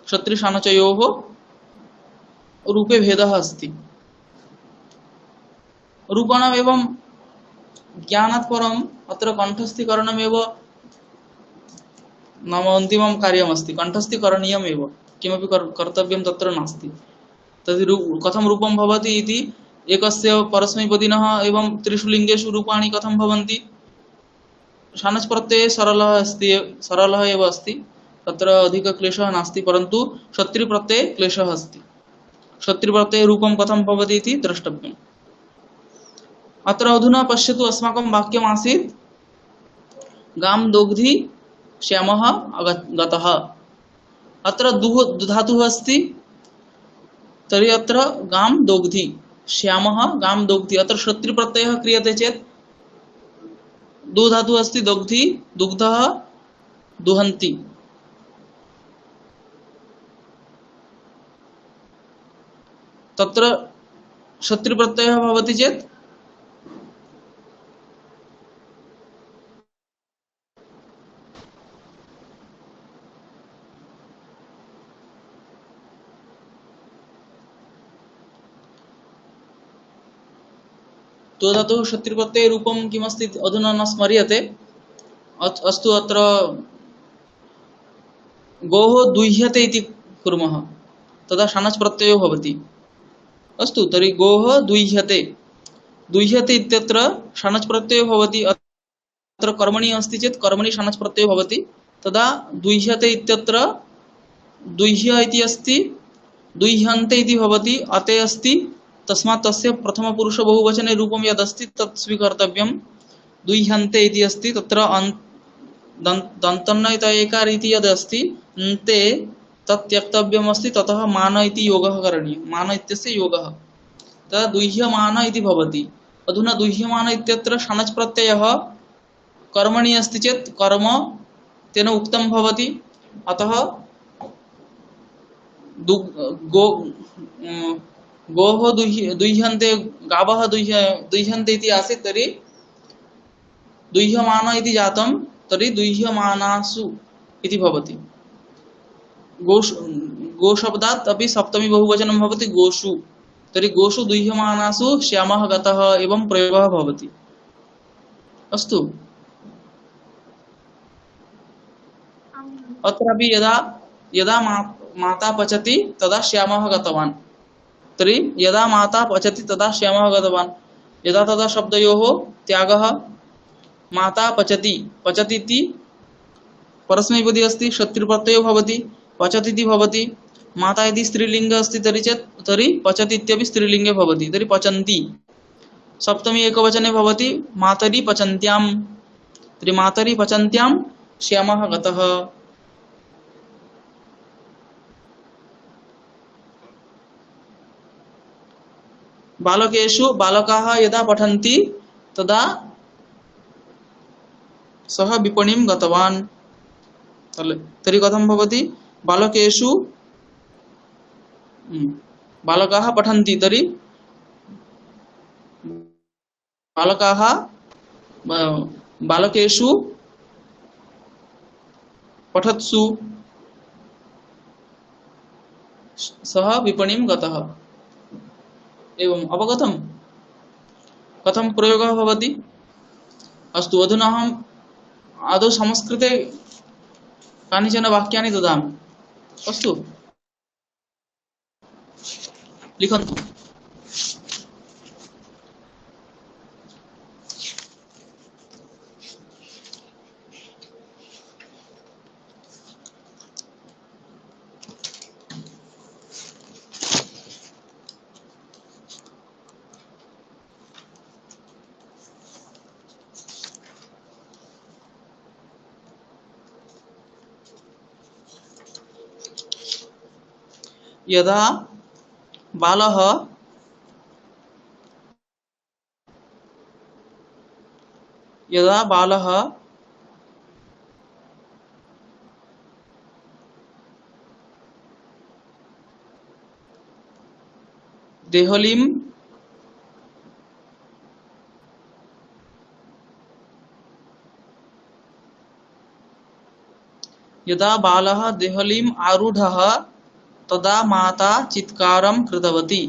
शत्रिशानचयोः रूपे भेदः अस्ति। रूपाणाम् एवं ज्ञानात् परम् अत्र कण्ठस्थीकरणमेव नाम अन्तिमं कार्यमस्ति। कण्ठस्थीकरणीयमेव, किमपि कर्तव्यं तत्र नास्ति। तद् कथं रूपं भवति इति एकस्य परस्मैपदिनः एवं त्रिषु लिङ्गेषु रूपाणि कथं भवन्ति। शानच् प्रत्यये सरलः एव अस्ति, तत्र अधिकक्लेशः नास्ति, परन्तु शत्रिप्रत्यये क्लेशः अस्ति। शत्रिप्रत्यये रूपं कथं भवति इति द्रष्टव्यम्। अत्र अधुना पश्यतु, अस्माकं वाक्यमासीत् गां दोग्धि श्यामः गतः। अत्र दुः धातुः अस्ति, तर्हि अत्र गां दोग्धि श्यामः गां दोग्धि। अत्र शत्रुप्रत्ययः क्रियते चेत् दु धातुः अस्ति, दोग्धि दुग्धः दुहन्ति। तत्र शत्रुप्रत्ययः भवति चेत् तो धातुः शत्रुप्रत्यये रूपं किमस्ति अधुना न स्मर्यते। अस्तु, अत्र गोः दुह्यते इति कुर्मः, तदा शानच् प्रत्ययो भवति। अस्तु, तर्हि गोः दुह्यते, दुह्यते इत्यत्र शानच् प्रत्ययो भवति। अत्र कर्मणि अस्ति चेत् कर्मणि शानच् प्रत्ययो भवति। तदा दुह्यते इत्यत्र दुह्य इति अस्ति, दुह्यन्ते इति भवति, अते अस्ति, तस्मात् तस्य प्रथमपुरुष बहुवचने रूपं यदस्ति तत् स्वीकर्तव्यं। दुह्यन्ते इति अस्ति, तत्र दन्तन्न इकार इति यदस्ति अन्ते तत् त्यक्तव्यमस्ति। ततः मान इति योगः करणीयः, मान इत्यस्य योगः, तदा दुह्यमान इति भवति। अधुना दुह्यमान इत्यत्र शानच् प्रत्ययः कर्मणि अस्ति चेत् कर्म तेन उक्तं भवति। अतः गोः दुह्यन्ते, गावः दुह्यन्ते इति आसीत्, तर्हि दुह्यमान इति जातं, तर्हि दुह्यमानासु इति भवति। गोशब्दात् अपि सप्तमी बहुवचनं भवति गोषु, तर्हि गोषु दुह्यमानासु श्यामः गतः एवं प्रयोगः भवति। अस्तु, अत्रापि यदा यदा माता पचति तदा श्यामः गतवान्, तर्हि यदा माता पचति तदा श्यामः गतवान्। यदा तदा शब्दयोः त्यागः। माता पचति, पचति इति परस्मैपदी अस्ति, शत्रुप्रत्ययो भवति, पचति इति भवति। माता यदि स्त्रीलिङ्गे अस्ति तर्हि पचति इत्यपि स्त्रीलिङ्गे भवति, तर्हि पचन्ति सप्तमी एकवचने भवति। मातरि पचन्त्यां, तर्हि मातरि पचन्त्यां श्यामः गतः। बालकेषु बालकाः यदा पठन्ति तदा सः विपणिं गतवान्। तर्हि कथं भवति? बालकेषु बालकाः पठन्ति, तर्हि बालकाः बालकेषु पठत्सु सः विपणिं गतः। एवं अवगतं कथं प्रयोगः भवति? अस्तु, अधुना अहम् आदौ संस्कृते कानिचन वाक्यानि ददामि। अस्तु, लिखन्तु। यदा बालः यदा बालः देहलीं यदा बालः देहलीम् आरूढः तदा माता चित्कारं कृतवती।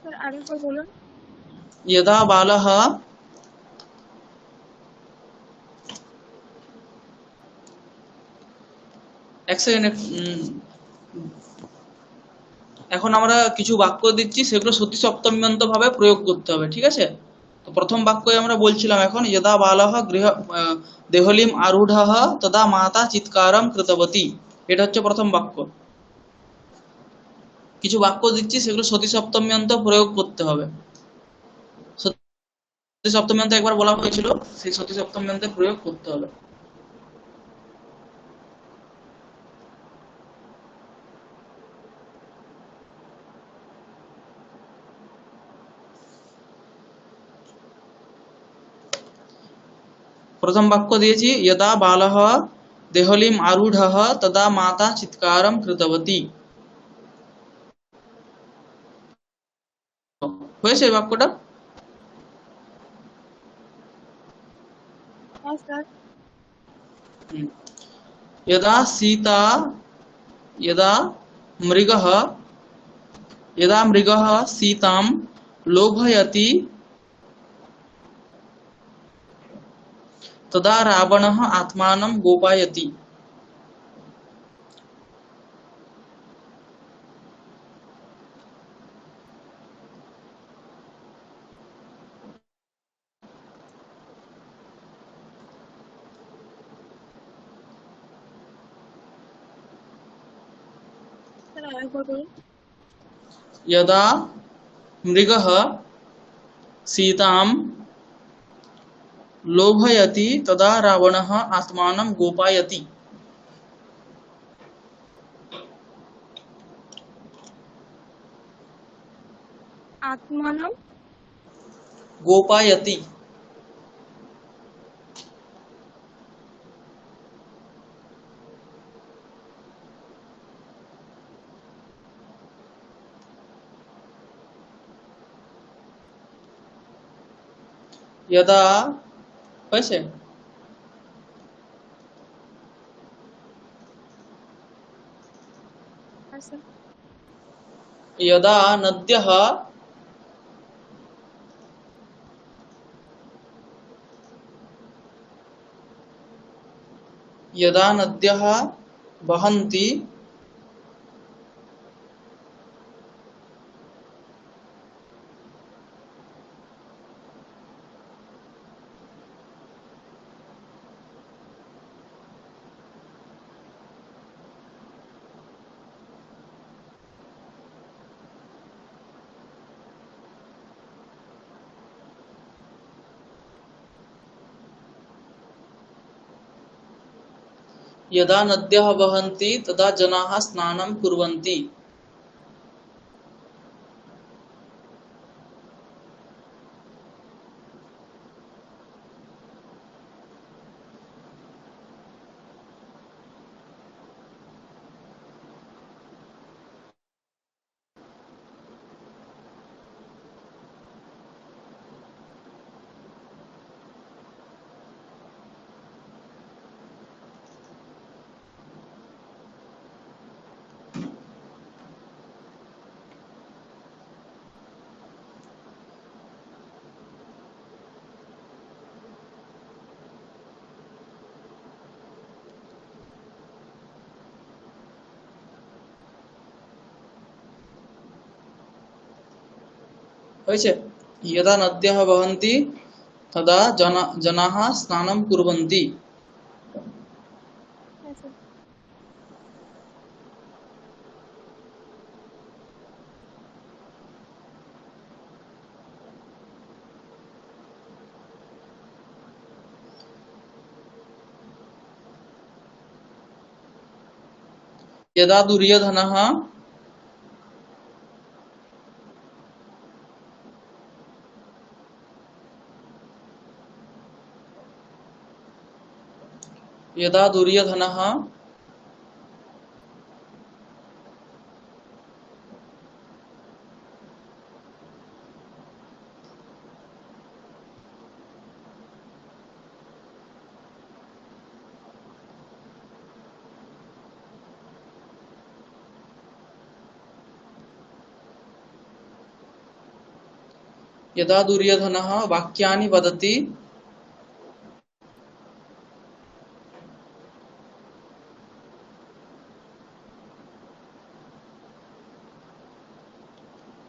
স্যার আরেকবার বলুন।
यदा बालः এক সেকেন্ড, এখন আমরা কিছু বাক্য দিচ্ছি, সেগুলো সতী সপ্তম্যন্ত ভাবে প্রয়োগ করতে হবে, ঠিক আছে? তো প্রথম বাক্যে আমরা বলছিলাম এখন যদা বালः দেহলিম আরূঢ়ः তদা মাতা চিৎকারম কৃতবতী, এটা হচ্ছে প্রথম বাক্য। কিছু বাক্য দিচ্ছি, সেগুলো সতী সপ্তম্যন্ত প্রয়োগ করতে হবে। সতী সপ্তম্যন্ত একবার বলা হয়েছিল, সেই সতী সপ্তম্যন্তে প্রয়োগ করতে হবে। প্রথম বাক্য দিয়েছি यदा बालः देहलीम आरूढ़ः तदा माता चित्कारम कृतवती। হয়েছে এই বাক্যটা?
হ্যাঁ স্যার।
यदा सीता यदा मृगः यदा मृगः सीतां लोभयति तदा रावणः आत्मानं गोपयति।
স্যার আরেকবার বলুন।
यदा मृगः सीतां लोभयति तदा रावणः आत्मानं गोपयति।
आत्मानं
गोपयति। यदा হয়েছে?
হ্যাঁ স্যার।
यदा नद्यः यदा नद्यः वहन्ति यदा नद्यः वहन्ति तदा जनाः स्नानं कुर्वन्ति। হয়েছে? यदा नद्यः वहन्ति तदा जनाः स्नानं कुर्वन्ति।
হ্যাঁ স্যার।
यदा दुर्योधनः यदा दुर्योधनः यदा दुर्योधनः वाक्यानि वदति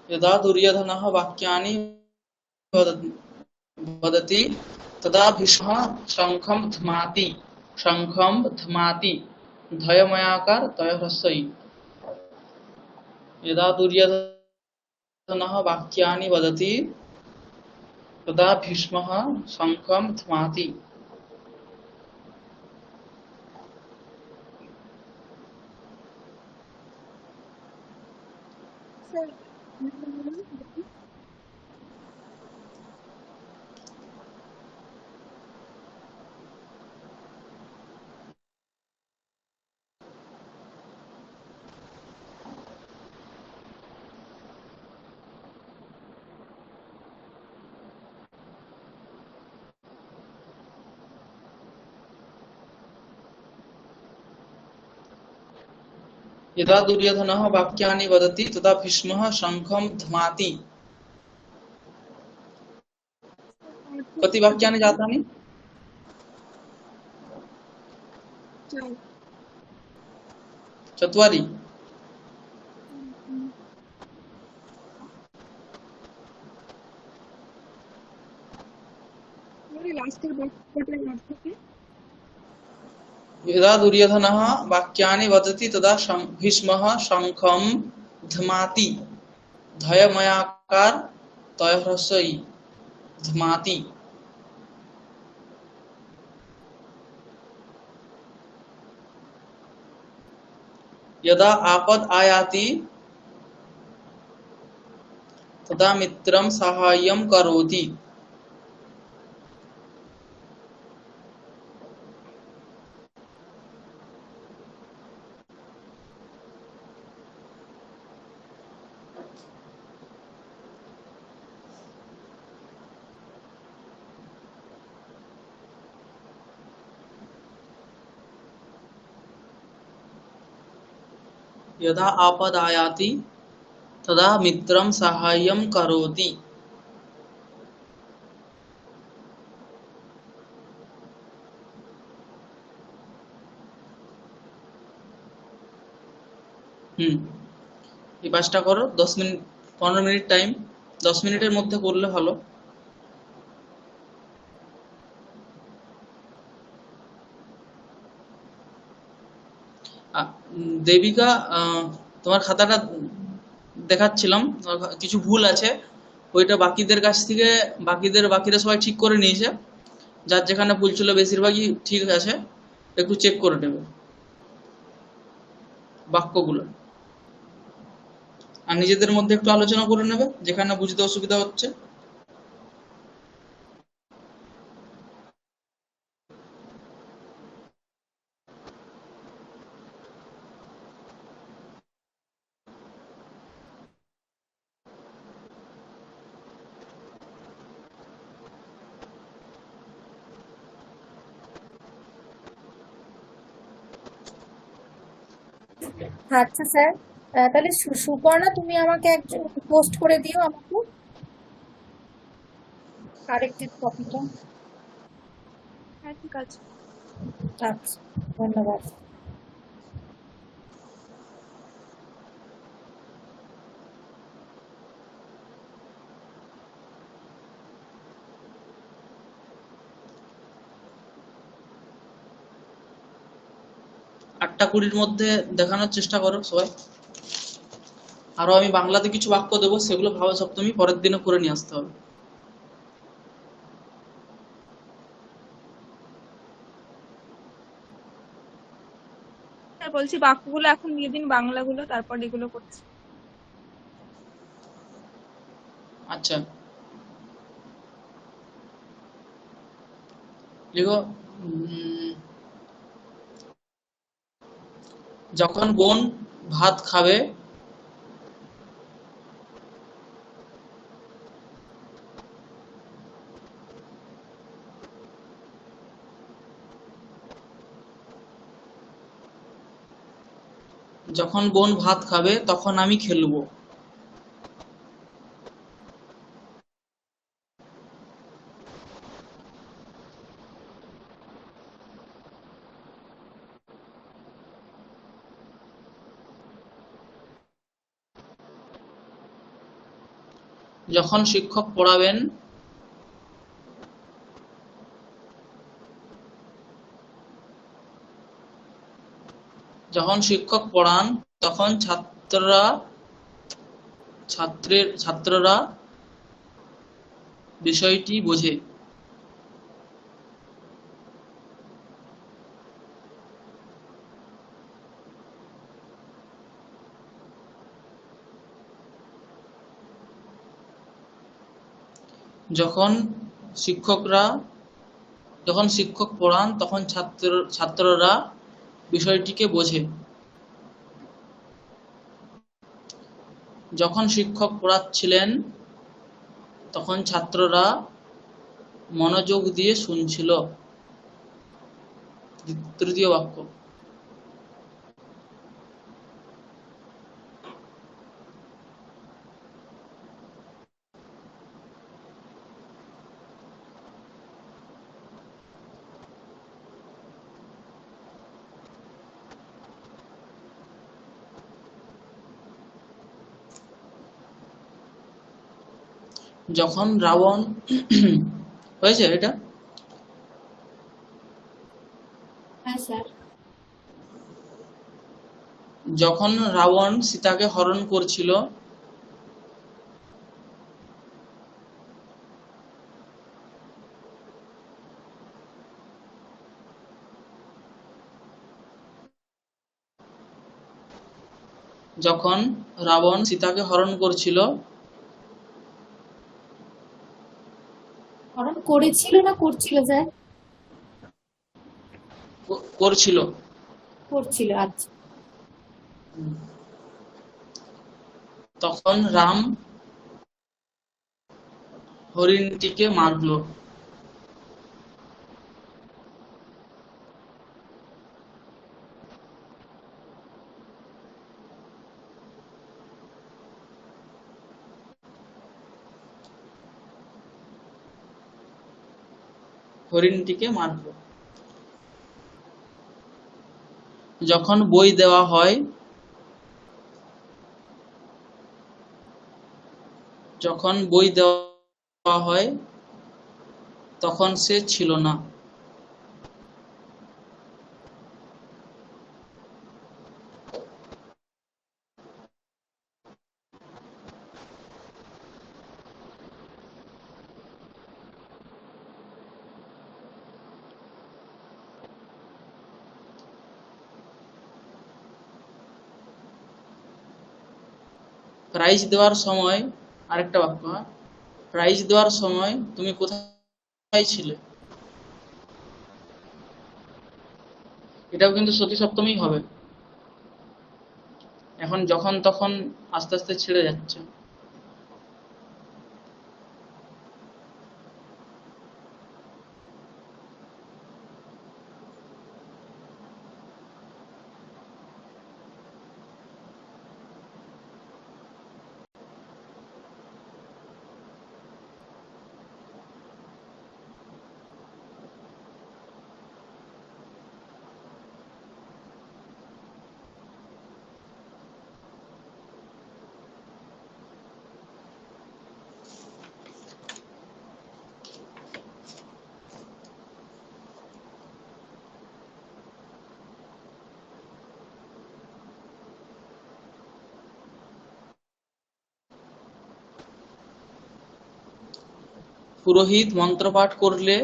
यदा दुर्योधनः वाक्यानि वदति तदा भीष्मः शंखं ध्माति धयमयाकार तयह्रस्वै। यदा दुर्योधनः वाक्यानि वदति तदा भीष्मः शंखं ध्माति।
सर
यदा दुर्योधनः वाक्यानि वदति तदा भीष्मः शंखं ध्माति। कति वाक्यानि जातानि? चत्वारि।
लास्टेर बाक्यটার অর্থ কি?
यदा दुर्योधनः वाक्यानि वदति तदा भीष्मः शंखं ध्माति धयमयाकार तयह्रस्वै ध्माति। यदा आपद आयाति तदा मित्रं साहाय्यं करोति। यदा आपद आयाति तदा मित्रं साहाय्यं करोति। এই পাঁচটা করো 10 মিনিট 15 মিনিট টাইম 10 মিনিটের মধ্যে করলে ভালো। দেবিকা তোমার খাতাটা দেখাচ্ছিলাম কিছু ভুল আছে ওইটা বাকিদের কাছ থেকে বাকিরা সবাই ঠিক করে নিয়েছে যার যেখানে ভুল ছিল বেশিরভাগই ঠিক আছে একটু চেক করে নেবে বাক্যগুলো আর নিজেদের মধ্যে একটু আলোচনা করে নেবে যেখানে বুঝতে অসুবিধা হচ্ছে।
আচ্ছা স্যার, তাহলে সুপর্ণা তুমি আমাকে একজন পোস্ট করে দিও আমাকে কারেক্টেড কপিটা।
হ্যাঁ ঠিক আছে।
আচ্ছা, ধন্যবাদ।
আটটা 20-র মধ্যে দেখানোর চেষ্টা করো সবাই। আরো আমি বাংলাতে কিছু বাক্য দেবো সেগুলো ভাবে সপ্তমী পরের দিনে করে নিয়ে আসতে হবে।
বলছি বাক্যগুলো এখন দিয়ে দিন, বাংলাগুলো, তারপর এগুলো করছি।
আচ্ছা, লিখো। যখন বোন ভাত খাবে, যখন বোন ভাত খাবে তখন আমি খেলবো। যখন শিক্ষক পড়াবেন, যখন শিক্ষক পড়ান তখন ছাত্ররা বিষয়টি বোঝে। যখন শিক্ষকরা যখন শিক্ষক পড়ান তখন ছাত্ররা বিষয়টিকে বোঝে। যখন শিক্ষক পড়াচ্ছিলেন তখন ছাত্ররা মনোযোগ দিয়ে শুনছিল। তৃতীয় বাক্য। যখন রাবণ হয়েছে এটা?
হ্যাঁ স্যার।
যখন রাবণ সীতাকে হরণ করছিল, যখন রাবণ সীতাকে হরণ করছিল,
হরণ করেছিল না করছিল স্যার?
করছিল,
করছিল, আচ্ছা।
তখন রাম হরিণটিকে মারল। হরিণটিকে মারল। যখন বই দেওয়া হয়, যখন বই দেওয়া হয় তখন সে ছিল না। প্রাইজ দেওয়ার সময়, আরেকটা বাক্য, প্রাইজ দেওয়ার সময় তুমি কোথায় ছিলে? এটাও কিন্তু সতী সপ্তমী হবে। এখন যখন তখন আস্তে আস্তে ছেড়ে যাচ্ছে। পুরোহিত মন্ত্রপাঠ করলে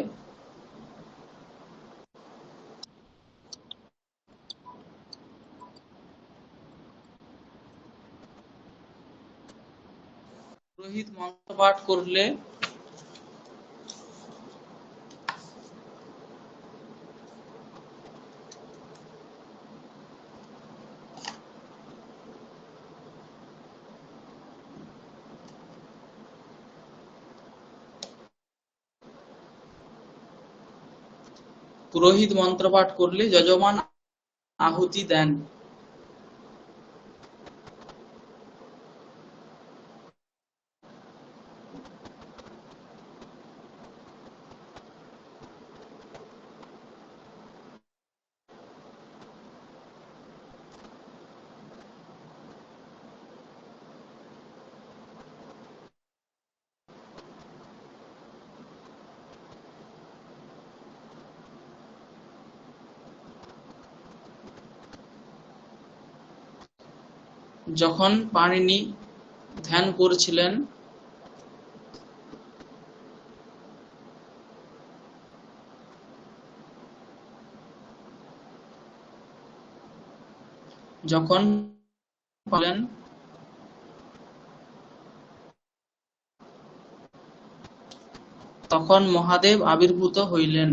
পুরোহিত মন্ত্র পাঠ করলে যজমান আহুতি দেন। যখন পাণিনি ধ্যান করছিলেন যখন পালেন তখন মহাদেব আবির্ভূত হইলেন।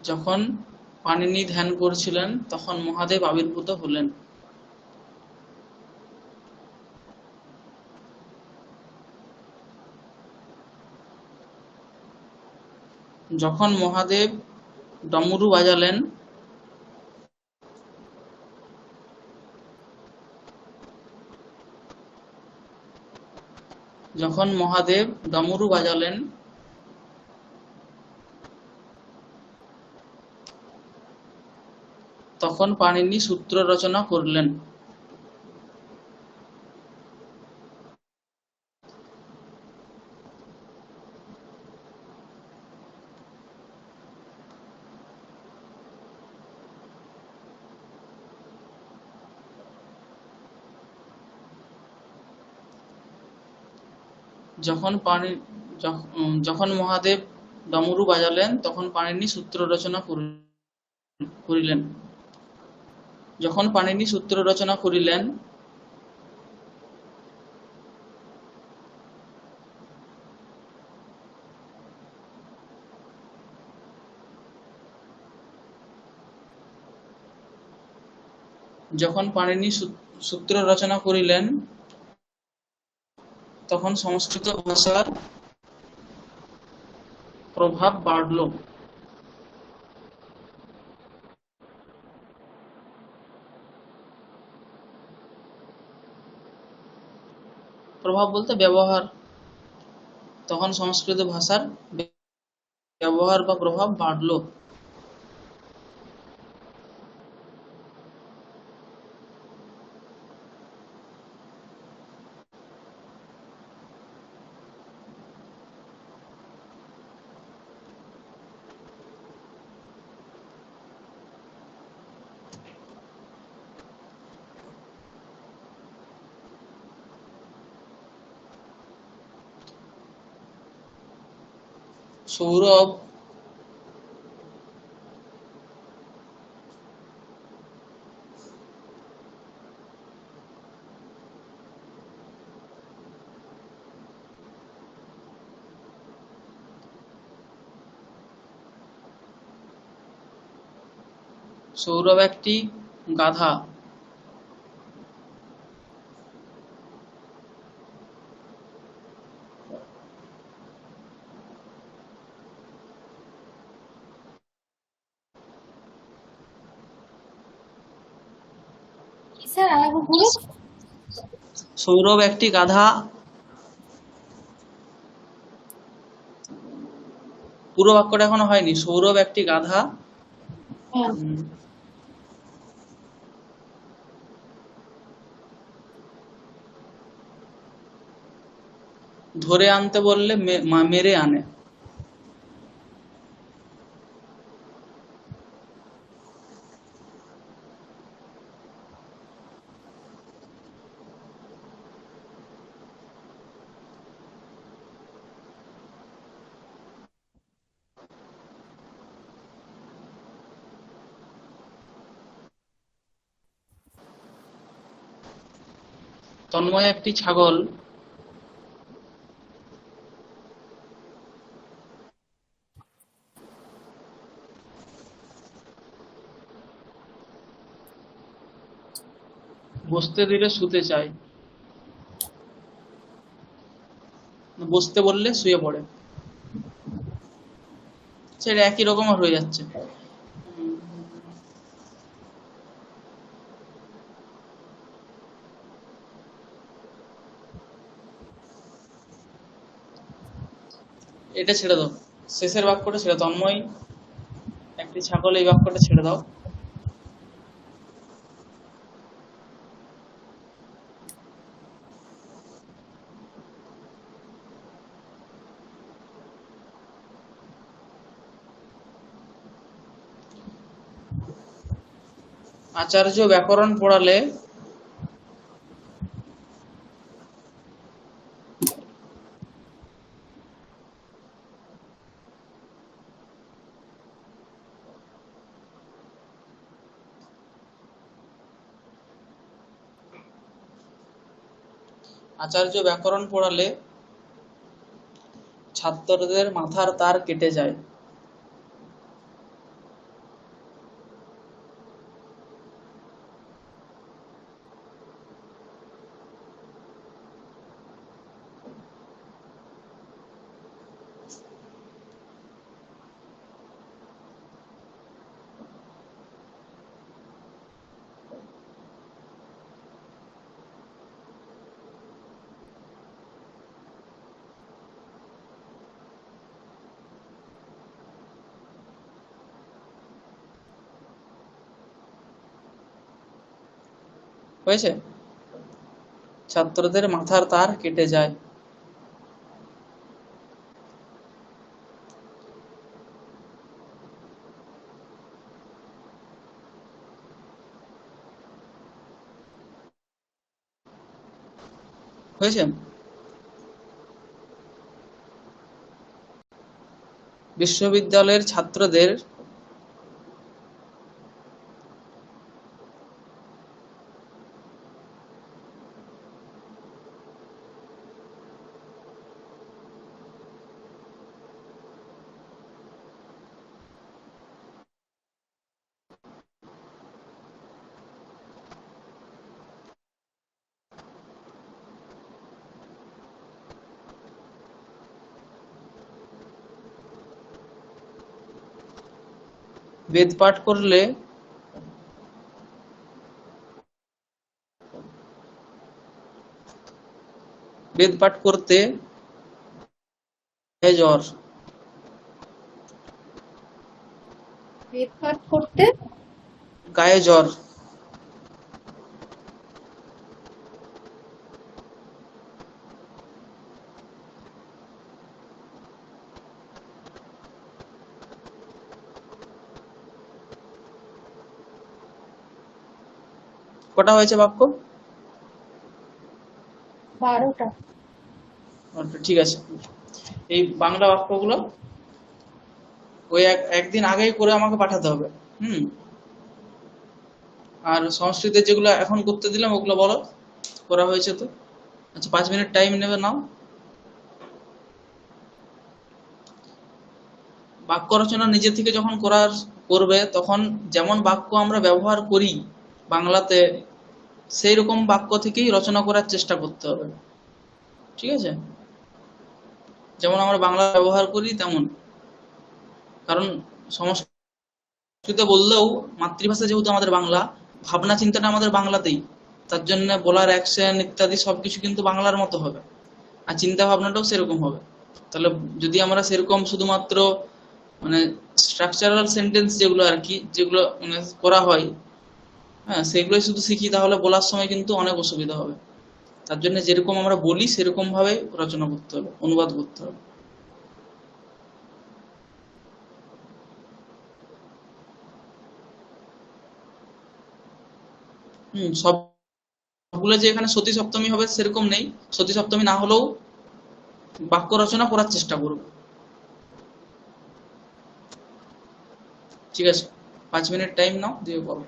যখন পাণিনি ধ্যান করছিলেন তখন মহাদেব আবির্ভূত হলেন। যখন মহাদেব ডমরু বাজালেন যখন মহাদেব ডমরু বাজালেন তখন পাণিনি সূত্র রচনা করলেন। যখন মহাদেব ডমরু বাজালেন তখন পাণিনি সূত্র রচনা করিলেন। যখন পাণিনি সূত্র রচনা করিলেন যখন পাণিনি সূত্র রচনা করিলেন তখন সংস্কৃত ভাষার প্রভাব বাড়ল। প্রভাব বলতে ব্যবহার। তখন সংস্কৃত ভাষার ব্যবহার বা প্রভাব বাড়ল। সৌরভ একটি গাধা।
কি স্যার আরেকবার বলুন।
সৌরভ একটি গাধা। পুরো বাক্যটা এখনো হয়নি। সৌরভ একটি গাধা
হ্যাঁ।
ধরে আনতে বললে মেরে আনে। তন্ময় একটি ছাগল বসতে দিলে শুতে চায়, বসতে বললে শুয়ে পড়ে। সেটা একই রকমের হয়ে যাচ্ছে। এটা ছেড়ে দাও, শেষের বাক্যটা ছেড়ে দাও। তন্ময় একটি ছাগল, এই বাক্যটা ছেড়ে দাও। আচার্য ব্যাকরণ পড়ালে আচার্য ব্যাকরণ পড়ালে ছাত্রদের মাথার তার কেটে যায়। হয়েছে? ছাত্রদের মাথার তার কেটে যায়। হয়েছে? বিশ্ববিদ্যালয়ের ছাত্রদের বেদ পাঠ করলে বেদ পাঠ করতে জ্বর।
বেদ পাঠ করতে
গায়ে জ্বর। কটা হয়েছে বাক্য?
12টা।
আচ্ছা, ঠিক আছে। এই বাংলা বাক্যগুলো ওই একদিন আগেই করে আমাকে পাঠাতে হবে। আর সংস্কৃতের যেগুলো এখন করতে দিলাম ওগুলো বলো, করা হয়েছে তো? আচ্ছা, 5 মিনিট টাইম নেবে, নাও। বাক্য রচনা নিজে থেকে যখন করবে তখন যেমন বাক্য আমরা ব্যবহার করি বাংলাতে, সেই রকম বাক্য থেকেই রচনা করার চেষ্টা করতে হবে। ঠিক আছে? যেমন আমরা বাংলা ব্যবহার করি তেমন। কারণ সংস্কৃত বললেও মাতৃভাষা যেহেতু আমাদের বাংলা, ভাবনা চিন্তাটা আমাদের বাংলাতেই, তার জন্য বলার অ্যাকশন ইত্যাদি সবকিছু কিন্তু বাংলার মতো হবে, আর চিন্তা ভাবনাটাও সেরকম হবে। তাহলে যদি আমরা সেরকম শুধুমাত্র মানে স্ট্রাকচারাল সেন্টেন্স যেগুলো আর কি, যেগুলো মানে করা হয়, হ্যাঁ, সেগুলোই শুধু শিখি, তাহলে বলার সময় কিন্তু অনেক অসুবিধা হবে। তার জন্য যেরকম আমরা বলি সেরকম ভাবে রচনা করতে হবে, অনুবাদ করতে হবে। সবগুলো যে এখানে সতী সপ্তমী হবে সেরকম নেই, সতী সপ্তমী না হলেও বাক্য রচনা করার চেষ্টা করব। ঠিক আছে, 5 মিনিট টাইম নাও, দিয়ে করো।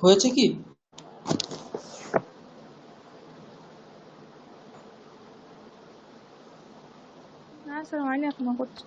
হয়েছে কি?
না স্যার, হয়নি, এখনো করছি।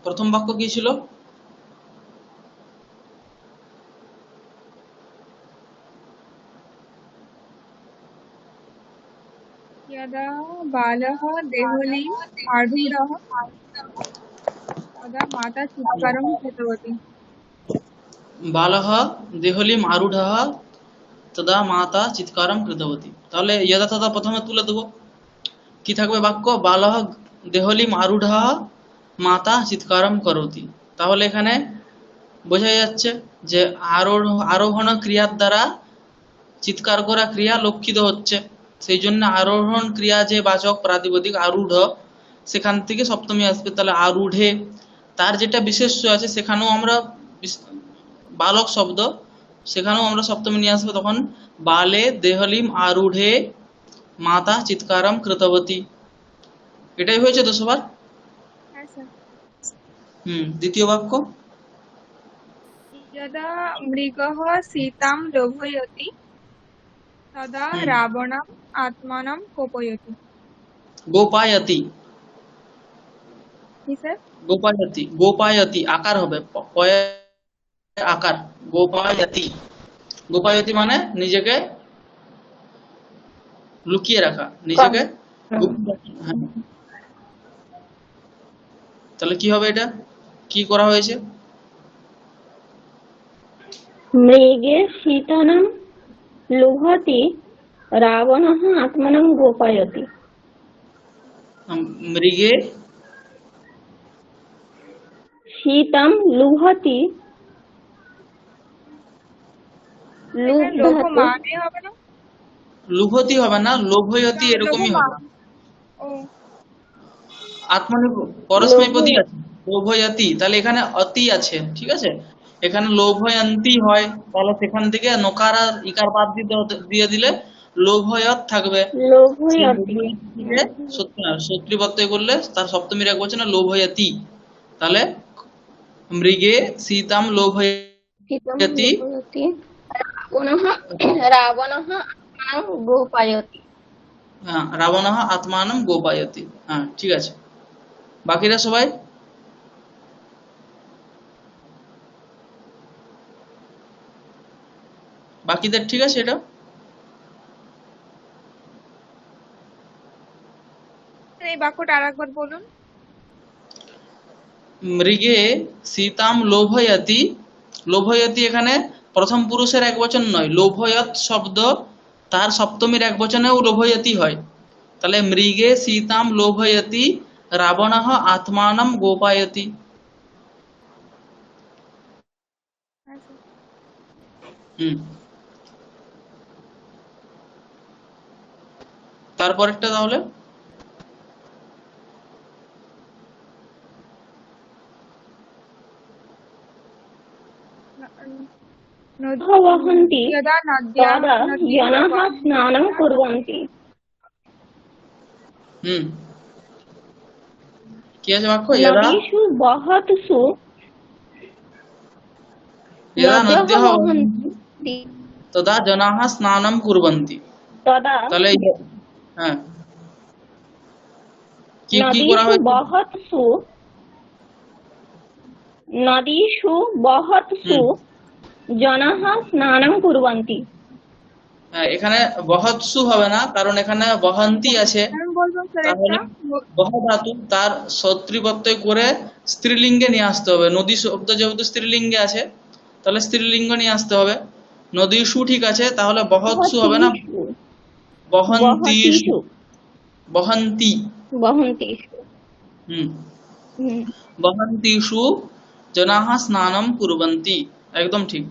প্রথম বাক্য কি ছিল?
यदा बालः देहलीम् आरूढः तदा माता चित्कारं कृतवती।
বালহ দেহলিম আরূঢ়ः তদা মাতা চিৎকারম কৃতবতী। তাহলে ইয়দা তদা প্রথমে তুলে দেবো। কি থাকবে বাক্য? বালহ দেহলিম আরূঢ়ः মাতা চিৎকারম করতি। তাহলে এখানে বোঝা যাচ্ছে যে আরোহণ ক্রিয়ার দ্বারা চিৎকার করা ক্রিয়া লক্ষিত হচ্ছে। সেই জন্য আরোহণ ক্রিয়া যে বাচক প্রাতিপদিক আরূঢ়, সেখান থেকে সপ্তমী আসবে। তাহলে আরূঢ়ে তার যেটা বিশেষ্য আছে সেখানেও আমরা বালক শব্দ, সেখানেও আমরা সপ্তমী নিয়ে আসবো। তখন বালে দেহলিম আরূঢ়ে মাতা চিৎকারম কৃতবতী। এটাই হয়েছে তো সবার?
হ্যাঁ স্যার।
দ্বিতীয় বাক্য।
यदा मृगः सीतां लोभयति तदा रावणम् आत्मानं कोपयति।
গোপায়তি।
কি স্যার?
গোপায়তি, গোপায়তি আকার হবে, পয়ে আকার, গোপায়তি। গোপায়তি মানে নিজেকে লুকিয়ে রাখা, নিজেকে হ্যাঁ। তাহলে কি হবে? এটা কি করা হয়েছে?
মৃগে সীতানাং লুহতি রাবণঃ আত্মানাং গোপায়তি।
মৃগে
সীতাম লুহতি, লুভ
লোভ
ধাতু,
মানে হবে না?
লুভতি হবে না, লোভয়তি এরকমই হবে।
ও
আত্মনি পরস্মৈপদী আছে, লোভয়তি। তাহলে এখানে অতি আছে, ঠিক আছে। এখানে লোভয়ন্তি হয়, তাহলে সেখান থেকে নকার আর ইকার বাদ দিয়ে দিলে লোভয়ত থাকবে।
লোভয়তি।
সত্যি প্রত্যয় করলে তার সপ্তমীর এক বচন লোভয়তি। তাহলে মৃগে সীতাম
सीतं
লোভয়তি।
लोभयति रावणः आत्मानं गोपयति।
হ্যাঁ, রাবণঃ আত্মানম গোপায়তি। হ্যাঁ, ঠিক আছে। বাকিরা সবাই বাকিদের ঠিক আছে এটা?
এই বাক্যটা আরেকবার বলুন।
মৃগে সীতাম লোভয়তি। লোভয়তি এখানে প্রথম পুরুষের একবচন নয়, লোভয়ত শব্দ তার সপ্তমীর একবচনেও লোভয়তি হয়। তাহলে মৃগে সীতাম লোভয়তি রাবণঃ আত্মানম গোপায়তি। হুম, তারপরেরটা তাহলে
वहन्ति
यदा नद्यां
तदा जनाः स्नानं कुर्वन्ति।
হুম, কি আছে বাক্য? यदा
नदीषु बहत्सु
यदा
नद्यः
नद्यः
वहन्ति
तदा जनाः स्नानं कुर्वन्ति।
तदा
তাহলে হ্যাঁ, কি কি করা
नदीषु
হয়েছে?
बहत्सु नदीषु बहत्सु जनाः स्नानं कुर्वन्ति।
হ্যাঁ, এখানে বহৎসু হবে না, কারণ এখানে বহন্তি আছে।
আমি বলবো স্যার
তাহলে
একটা
বহ ধাতু তার শত্রী প্রত্যয় করে স্ত্রীলিঙ্গে নিয়ে আসতে হবে। নদী শব্দ যেহেতু স্ত্রীলিঙ্গে আছে, তাহলে স্ত্রীলিঙ্গ নিয়ে আসতে হবে। নদীসু ঠিক আছে, তাহলে বহৎসু হবে না, বহন্তিষু। বহন্তি,
वहन्तिषु
হুম, বহন্তিষু জনাঃ স্নানম কুর্বন্তি, একদম ঠিক।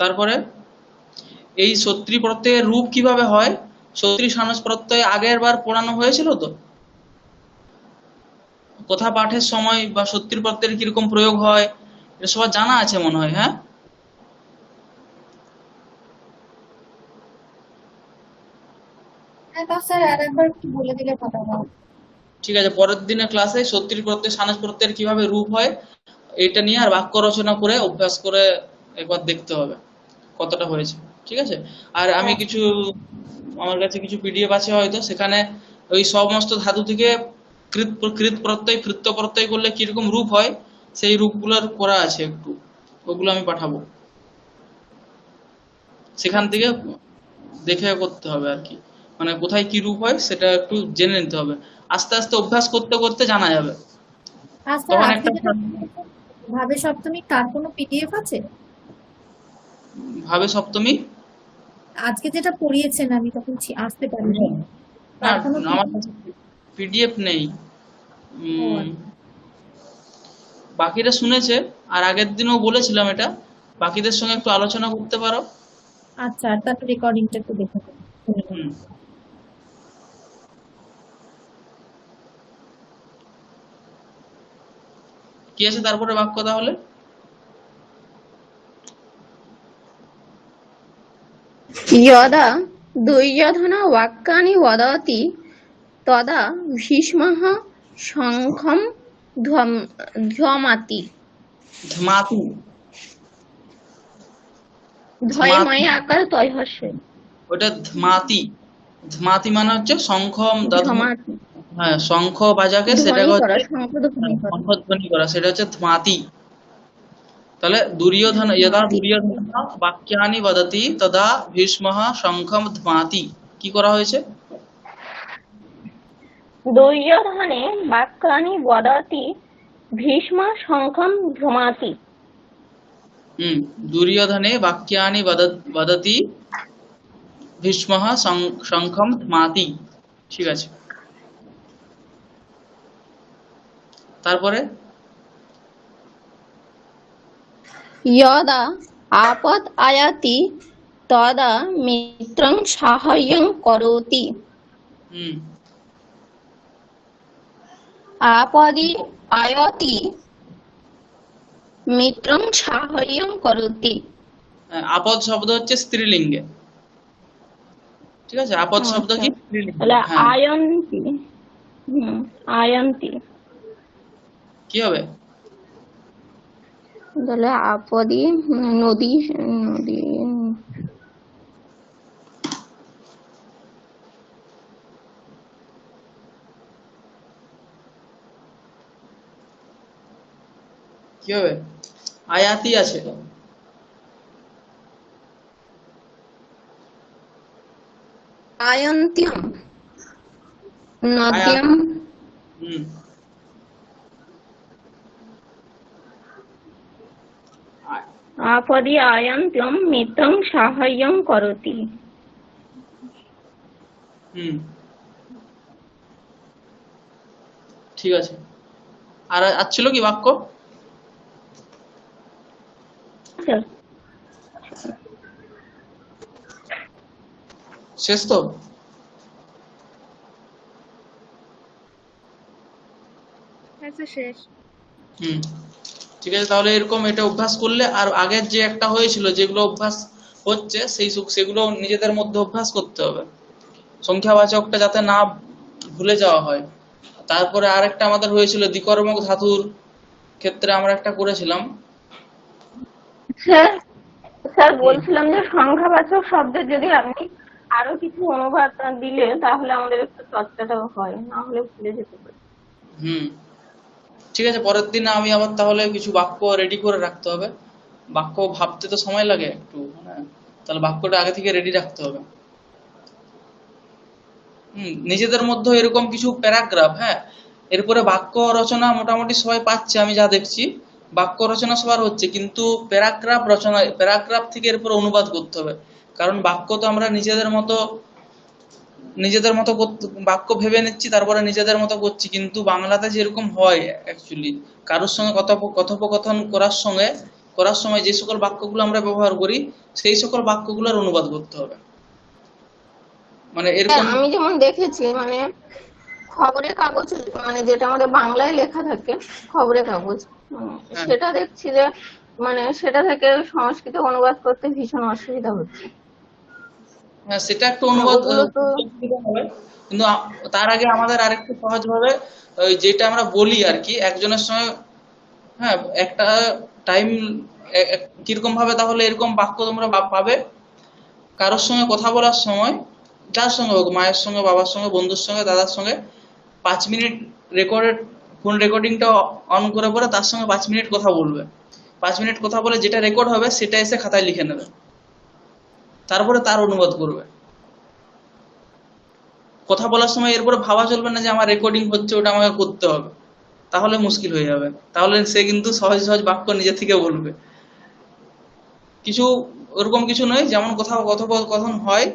তারপরে এই সত্রী প্রত্যয়ের রূপ কিভাবে হয়? সত্রী সানস প্রত্যয় আগের বার পড়ানো হয়েছিল তো, কথা পাঠের সময় বা সত্রী প্রত্যয়ের কিরকম প্রয়োগ হয় এটা সবার জানা আছে মনে হয়। হ্যাঁ,
হ্যাঁ, তা স্যার আর একবার একটু বলে দিলে ভালো হয়।
ঠিক আছে, পরের দিনের ক্লাসে সত্রী প্রত্যয় সানস প্রত্যয়ের কিভাবে রূপ হয় এটা নিয়ে আর বাক্য রচনা করে অভ্যাস করে একবার দেখতে হবে কতটা হয়েছে। ঠিক আছে, আর আমি কিছু, আমার কাছে কিছু পিডিএফ আছে হয়তো, সেখানে ওই সমস্ত ধাতু থেকে কৃত কৃত প্রত্যয় কৃত্য প্রত্যয় করলে কিরকম রূপ হয় সেই রূপগুলোর করা আছে একটু, ওগুলো আমি পাঠাবো। সেখান থেকে দেখে করতে হবে আর কি, মানে কোথায় কি রূপ হয় সেটা একটু জেনে নিতে হবে। আস্তে আস্তে অভ্যাস করতে করতে জানা যাবে।
আর স্যার
তখন
আজকে
একটা
যেটা ভাবে সপ্তমী তার কোনো পিডিএফ আছে?
ভাবে সপ্তমী
আজকে যেটা পড়িয়েছেন আমি তখন আসতে পারিনি,
না,
তার কোনো
আমার কাছে পিডিএফ নেই। বাকিরা শুনেছে, আর আগের দিনও বলেছিলাম এটা, বাকিদের সঙ্গে একটু আলোচনা করতে পারো।
আচ্ছা, আর তারপর রেকর্ডিংটা একটু দেখে নেবো।
হুম, কি আছে তারপরে বাক্য তাহলে?
यदा दुर्योधन वाक्यानि वदति तदा भीष्मः शङ्खं ध्वमाति।
ধমাতু,
ধ্বয়ময় আকার তয় হস্যে।
ওটা ধমাতি। ধমাতি মানে হচ্ছে শঙ্খ
ধ্বমাতি
হ্যাঁ, শঙ্খ বাজাকে
ধ্বনি
সেটাকে
করা,
হচ্ছে
শঙ্খ ধ্বনি করা।
শঙ্খধ্বনি করা, সেটা হচ্ছে ধমাতি। তাহলে দুর্যোধন যদা দুর্যোধন বাক্যানি বদতি তদা ভীষ্মঃ শঙ্খম ধ্মাতি, কি করা হয়েছে?
দুর্যোধনে বাক্যানি বদতি ভীষ্ম শঙ্খম ধ্বমাতি।
দুর্যোধনে বাক্যানি বদতি ভীষ্মঃ শঙ্খম ধ্মাতি, ঠিক আছে। তারপরে
यदा आपत् आयाति तदा मित्रं साहाय्यं करोति। आपदि आयाति मित्रं साहाय्यं करोति।
আপদ শব্দ হচ্ছে স্ত্রীলিঙ্গে, ঠিক আছে। আপদ শব্দ কি স্ত্রীলিঙ্গে?
তাহলে
হ্যাঁ,
আয়ন্তি আয়ন্তি।
কি হবে?
তাহলে আপদি নদী নদী
কি হবে? আয়াতি আছে।
আয়ন্ত্যম
আয়া
নদ্যম
হুম আ-
আপদি আয়ন্ত্যম মিত্রং সাহায্যং করতি।
হুম ঠিক আছে। আর ছিল কি বাক্য? শেষ তো?
হ্যাঁ স্যার, শেষ।
হুম ঠিক আছে, তাহলে এরকম এটা অভ্যাস করলে, আর আগের যে একটা হয়েছিল যেগুলো অভ্যাস হচ্ছে সেগুলো নিজেদের মধ্যে অভ্যাস করতে হবে, সংখ্যাবাচকটা যাতে না ভুলে যাওয়া হয়। তারপরে আরেকটা আমাদের হয়েছিল দ্বিকর্মক ধাতুর ক্ষেত্রে আমরা একটা করেছিলাম।
স্যার স্যার
হুম
বলছিলাম যে সংখ্যাবাচক শব্দের যদি আপনি আরো কিছু অনুবাদ দিলে তাহলে আমাদের একটু চর্চাটাও হয়, না হলে ভুলে যেতে পারি।
হুম ঠিক আছে, পরের দিন আমি আবার তাহলে কিছু বাক্য রেডি করে রাখতে হবে। বাক্য ভাবতে তো সময় লাগে একটু, হ্যাঁ, তাহলে বাক্যটা আগে থেকে রেডি রাখতে হবে। নিজেদের মধ্যে এরকম কিছু প্যারাগ্রাফ, হ্যাঁ, এরপরে বাক্য রচনা মোটামুটি সবাই পাচ্ছে আমি যা দেখছি, বাক্য রচনা সবার হচ্ছে, কিন্তু প্যারাগ্রাফ রচনা, প্যারাগ্রাফ থেকে এরপর অনুবাদ করতে হবে। কারণ বাক্য তো আমরা নিজেদের মতো বাক্য ভেবে নিচ্ছি, তারপরে নিজেদের মতো করছি, কিন্তু বাংলাতে যেরকম হয় অ্যাকচুয়ালি কারোর সঙ্গে কথোপকথন করার সময় যে সকল বাক্যগুলো আমরা ব্যবহার করি সেই সকল বাক্যগুলোর অনুবাদ করতে হবে। মানে
হ্যাঁ,
এরকম
আমি যেমন দেখেছি মানে খবরের কাগজ, মানে যেটা আমাদের বাংলায় লেখা থাকে খবরের কাগজ,
হ্যাঁ
সেটা দেখছি যে মানে সেটা থেকে সংস্কৃতে অনুবাদ করতে ভীষণ অসুবিধা হচ্ছে।
হ্যাঁ সেটা একটু
মানে
অনুবাদ
ওগুলো তো
করতে সুবিধা হবে, কিন্তু তার আগে আমাদের আরেকটু সহজ ভাবে ওই যেটা আমরা বলি আর কি একজনের সঙ্গে, হ্যাঁ, একটা টাইম কিরকম ভাবে তাহলে এরকম বাক্য তোমরা পাবে কারোর সঙ্গে কথা বলার সময়, যার সঙ্গে হোক, মায়ের সঙ্গে, বাবার সঙ্গে, বন্ধুর সঙ্গে, দাদার সঙ্গে, 5 মিনিট রেকর্ডেড ফোন রেকর্ডিংটা অন করে পরে তার সঙ্গে 5 মিনিট কথা বলবে। 5 মিনিট কথা বলে যেটা রেকর্ড হবে সেটা এসে খাতায় লিখে নেবে, তারপরে তার অনুবাদ করবে। কথা বলার সময় এরপরে ভাবা চলবে না যে আমার রেকর্ডিং হচ্ছে ওটা আমাকে করতে হবে, তাহলে মুশকিল হয়ে যাবে, তাহলে সে কিন্তু সহজ সহজ বাক্য নিজে থেকে বলবে। কিছু ওরকম কিছু নয়, যেমন কোথাও কথোপকথন হয়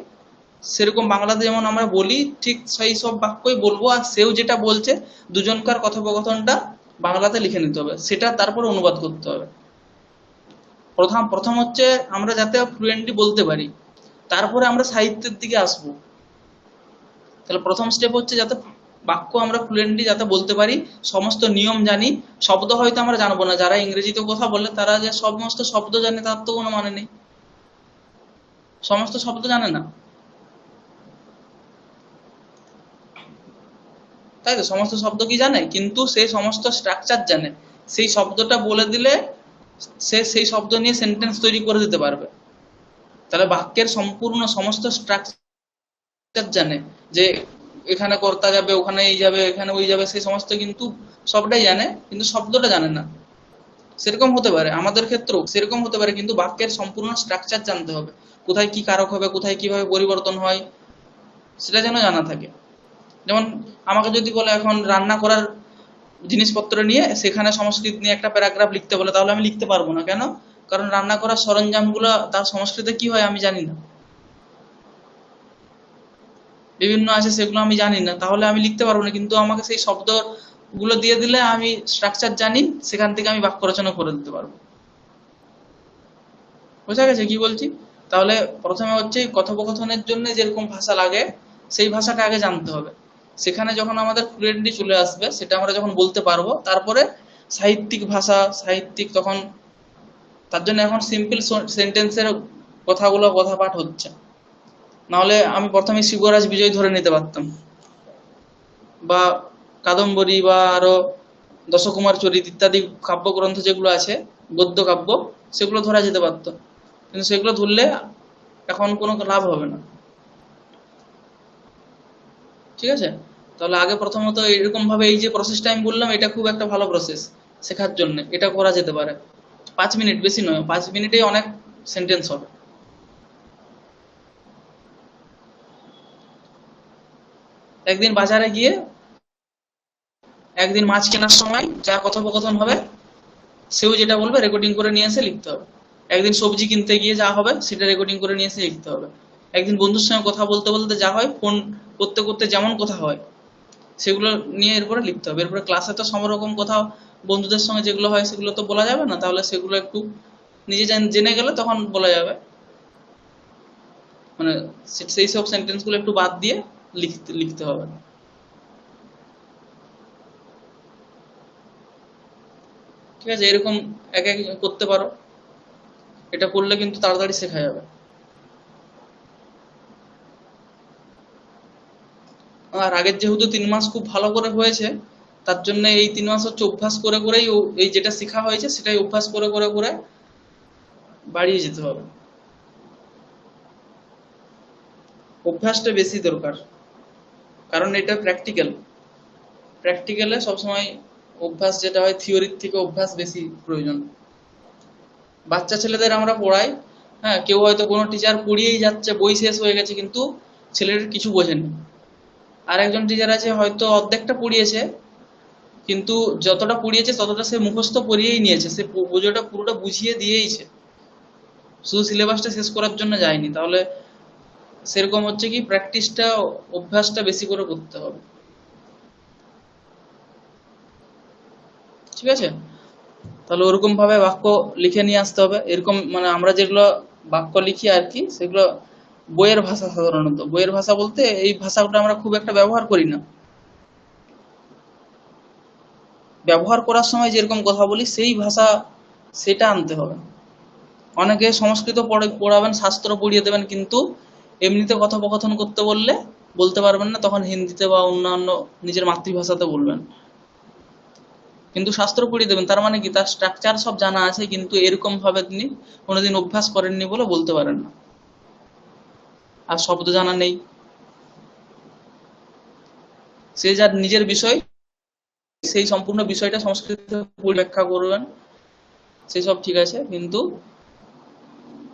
সেরকম বাংলাতে যেমন আমরা বলি ঠিক সেই সব বাক্যই বলবো, আর সেও যেটা বলছে দুজনকার কথোপকথনটা বাংলাতে লিখে নিতে হবে, সেটা তারপর অনুবাদ করতে হবে। প্রথম হচ্ছে আমরা যাতে ফ্লুয়েন্টলি বলতে পারি, তারপরে আমরা সাহিত্যের দিকে আসবো। তাহলে প্রথম স্টেপ হচ্ছে যাতে বাক্য আমরা ফ্লুয়েন্টলি যাতে বলতে পারি, সমস্ত নিয়ম জানি। শব্দ হয়তো আমরা জানবো না, যারা ইংরেজিতে কথা বলে তারা যে সমস্ত শব্দ জানে তার তো কোনো মানে নেই, সমস্ত শব্দ জানে না, তাই তো? সমস্ত শব্দ কি জানে, কিন্তু সে সমস্ত স্ট্রাকচার জানে, সেই শব্দটা বলে দিলে সে সেই শব্দ নিয়ে সেন্টেন্স তৈরি করে দিতে পারবে। তাহলে বাক্যের সম্পূর্ণ সমস্ত স্ট্রাকচার জানে, যে এখানে কর্তা যাবে, ওখানে এই যাবে, এখানে ওই যাবে, সেই সমস্ত কিন্তু সবটাই জানে, কিন্তু শব্দটা জানে না। সেরকম হতে পারে আমাদের ক্ষেত্রেও, সেরকম হতে পারে, কিন্তু বাক্যের সম্পূর্ণ স্ট্রাকচার জানতে হবে, কোথায় কি কারক হবে, কোথায় কিভাবে পরিবর্তন হয়, সেটা যেন জানা থাকে। যেমন আমাকে যদি বলে এখন রান্না করার জিনিসপত্র নিয়ে সেখানে সংস্কৃত নিয়ে একটা প্যারাগ্রাফ লিখতে বলে, তাহলে আমি লিখতে পারবো না। কেন? কারণ রান্না করার সরঞ্জামগুলো তার সংস্কৃতে কি হয় আমি জানি না, বিভিন্ন আছে সেগুলো আমি জানি না, তাহলে আমি লিখতে পারবো না। কিন্তু আমাকে সেই শব্দগুলো দিয়ে দিলে আমি স্ট্রাকচার জানি, সেখান থেকে আমি বাক্য রচনা করে দিতে পারবো। বোঝা গেছে কি বলছি? তাহলে প্রথমে হচ্ছে কথোপকথনের জন্য যেরকম ভাষা লাগে সেই ভাষাটা আগে জানতে হবে, সেখানে যখন আমাদের ফ্লুয়েন্টলি চলে আসবে, সেটা আমরা যখন বলতে পারবো, তারপরে সাহিত্যিক ভাষা, সাহিত্যিক তখন, তার জন্য এখন সিম্পল সেন্টেন্সের কথা পাঠ হচ্ছে। নাহলে আমি প্রথমে শিবরাজ বিজয় ধরে নিতে পারতাম, বা কাদম্বরী বা আরো দশকুমার চরিত ইত্যাদি কাব্যগ্রন্থ যেগুলো আছে, গদ্য কাব্য, সেগুলো ধরা যেতে পারতো, কিন্তু সেগুলো ধরলে এখন কোনো লাভ হবে না। ঠিক আছে, তাহলে আগে প্রথমত এরকম ভাবে এই যে প্রসেসটা আমি বললাম, এটা খুব একটা ভালো প্রসেস শেখার জন্য, এটা করা যেতে পারে। 5 মিনিট, বেশি নয়, 5 মিনিটেই অনেক সেন্টেন্স হবে। একদিন বাজারে গিয়ে, একদিন মাছ কেনার সময় যা কথোপকথন হবে, সেও যেটা বলবে রেকর্ডিং করে নিয়ে এসে লিখতে হবে। একদিন সবজি কিনতে গিয়ে যা হবে সেটা রেকর্ডিং করে নিয়ে এসে লিখতে হবে। একদিন বন্ধুর সঙ্গে কথা বলতে বলতে যা হয়, ফোন করতে করতে যেমন কথা হয়, সেগুলো নিয়ে এরপরে লিখতে হবে। এরপরে ক্লাসে তো সব রকম কথা বন্ধুদের সঙ্গে যেগুলো হয় সেগুলো তো বলা যাবে না, তাহলে সেগুলো একটু নিজে জেনে গেলে তখন বলা যাবে। মানে সেই সব সেন্টেন্স গুলো একটু বাদ দিয়ে লিখতে হবে। ঠিক আছে, এরকম এক এক করতে পারো, এটা করলে কিন্তু তাড়াতাড়ি শেখা যাবে। আর আগের যেহেতু 3 মাস খুব ভালো করে হয়েছে, তার জন্য এই 3 মাস হচ্ছে অভ্যাস করে করেই এই যেটা শেখা হয়েছে সেটাই অভ্যাস করে করে করে বাড়িয়ে যেতে হবে। অভ্যাসটা বেশি দরকার, কারণ এটা প্র্যাকটিক্যালে সবসময় অভ্যাস যেটা হয় থিওরির থেকে অভ্যাস বেশি প্রয়োজন। বাচ্চা ছেলেদের আমরা পড়াই, হ্যাঁ, কেউ হয়তো কোনো টিচার পড়িয়েই যাচ্ছে, বই শেষ হয়ে গেছে, কিন্তু ছেলের কিছু বোঝেনি। আর একজন টিচার আছে হয়তো অর্ধেকটা পড়িয়েছে, কিন্তু যতটা পড়িয়েছে ততটা সে মুখস্থ করিয়েই নিয়েছে, সে বোঝাটা পুরোটা বুঝিয়ে দিয়েইছে, শুধু সিলেবাসটা শেষ করার জন্য যায়নি। তাহলে সেরকম হচ্ছে কি, প্র্যাকটিসটা, অভ্যাসটা বেশি করে করতে হবে। ঠিক আছে, তাহলে ওরকম ভাবে বাক্য লিখে নিয়ে আসতে হবে। এরকম মানে আমরা যেগুলো বাক্য লিখি আর কি, সেগুলো বইয়ের ভাষা। সাধারণত বইয়ের ভাষা বলতে এই ভাষাটা আমরা খুব একটা ব্যবহার করি না। ব্যবহার করার সময় যেরকম কথা বলি সেই ভাষা, সেটা আনতে হবে। অনেকে সংস্কৃত পড়াবেন, শাস্ত্র পড়িয়ে দেবেন, কিন্তু এমনিতে কথোপকথন করতে বললে বলতে পারবেন না, তখন হিন্দিতে বা অন্যান্য নিজের মাতৃভাষাতে বলবেন। কিন্তু শাস্ত্র পড়িয়ে দেবেন, তার মানে কি তার স্ট্রাকচার সব জানা আছে, কিন্তু এরকম ভাবে তিনি কোনোদিন অভ্যাস করেননি বলে বলতে পারেন না, আর শব্দ জানা নেই। সে যার নিজের বিষয়, সেই সম্পূর্ণ বিষয়টা সংস্কৃত ব্যাখ্যা করবেন, সেসব ঠিক আছে, কিন্তু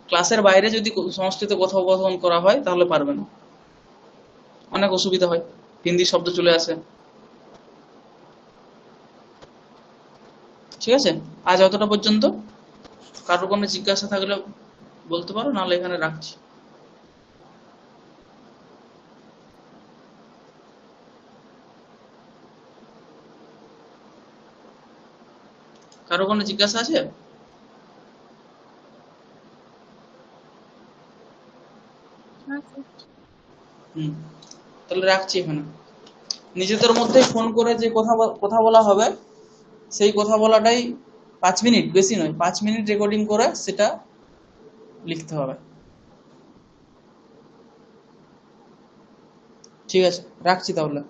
ক্লাসের বাইরে যদি সংস্কৃত কথোপকথন করা হয় তাহলে পারবে না, অনেক অসুবিধা হয়, হিন্দি শব্দ চলে আসে। ঠিক আছে, আজ অতটা পর্যন্ত। কারোর কোনো জিজ্ঞাসা থাকলে বলতে পারো, নাহলে এখানে রাখছি। কারো কোনো জিজ্ঞাসা আছে? তাহলে রাখছি এখানে। নিজেদের মধ্যে ফোন করে যে কথা বলা হবে, সেই কথা বলাটাই 5 মিনিট, বেশি নয়, 5 মিনিট রেকর্ডিং করে সেটা লিখতে হবে। ঠিক আছে, রাখছি তাহলে।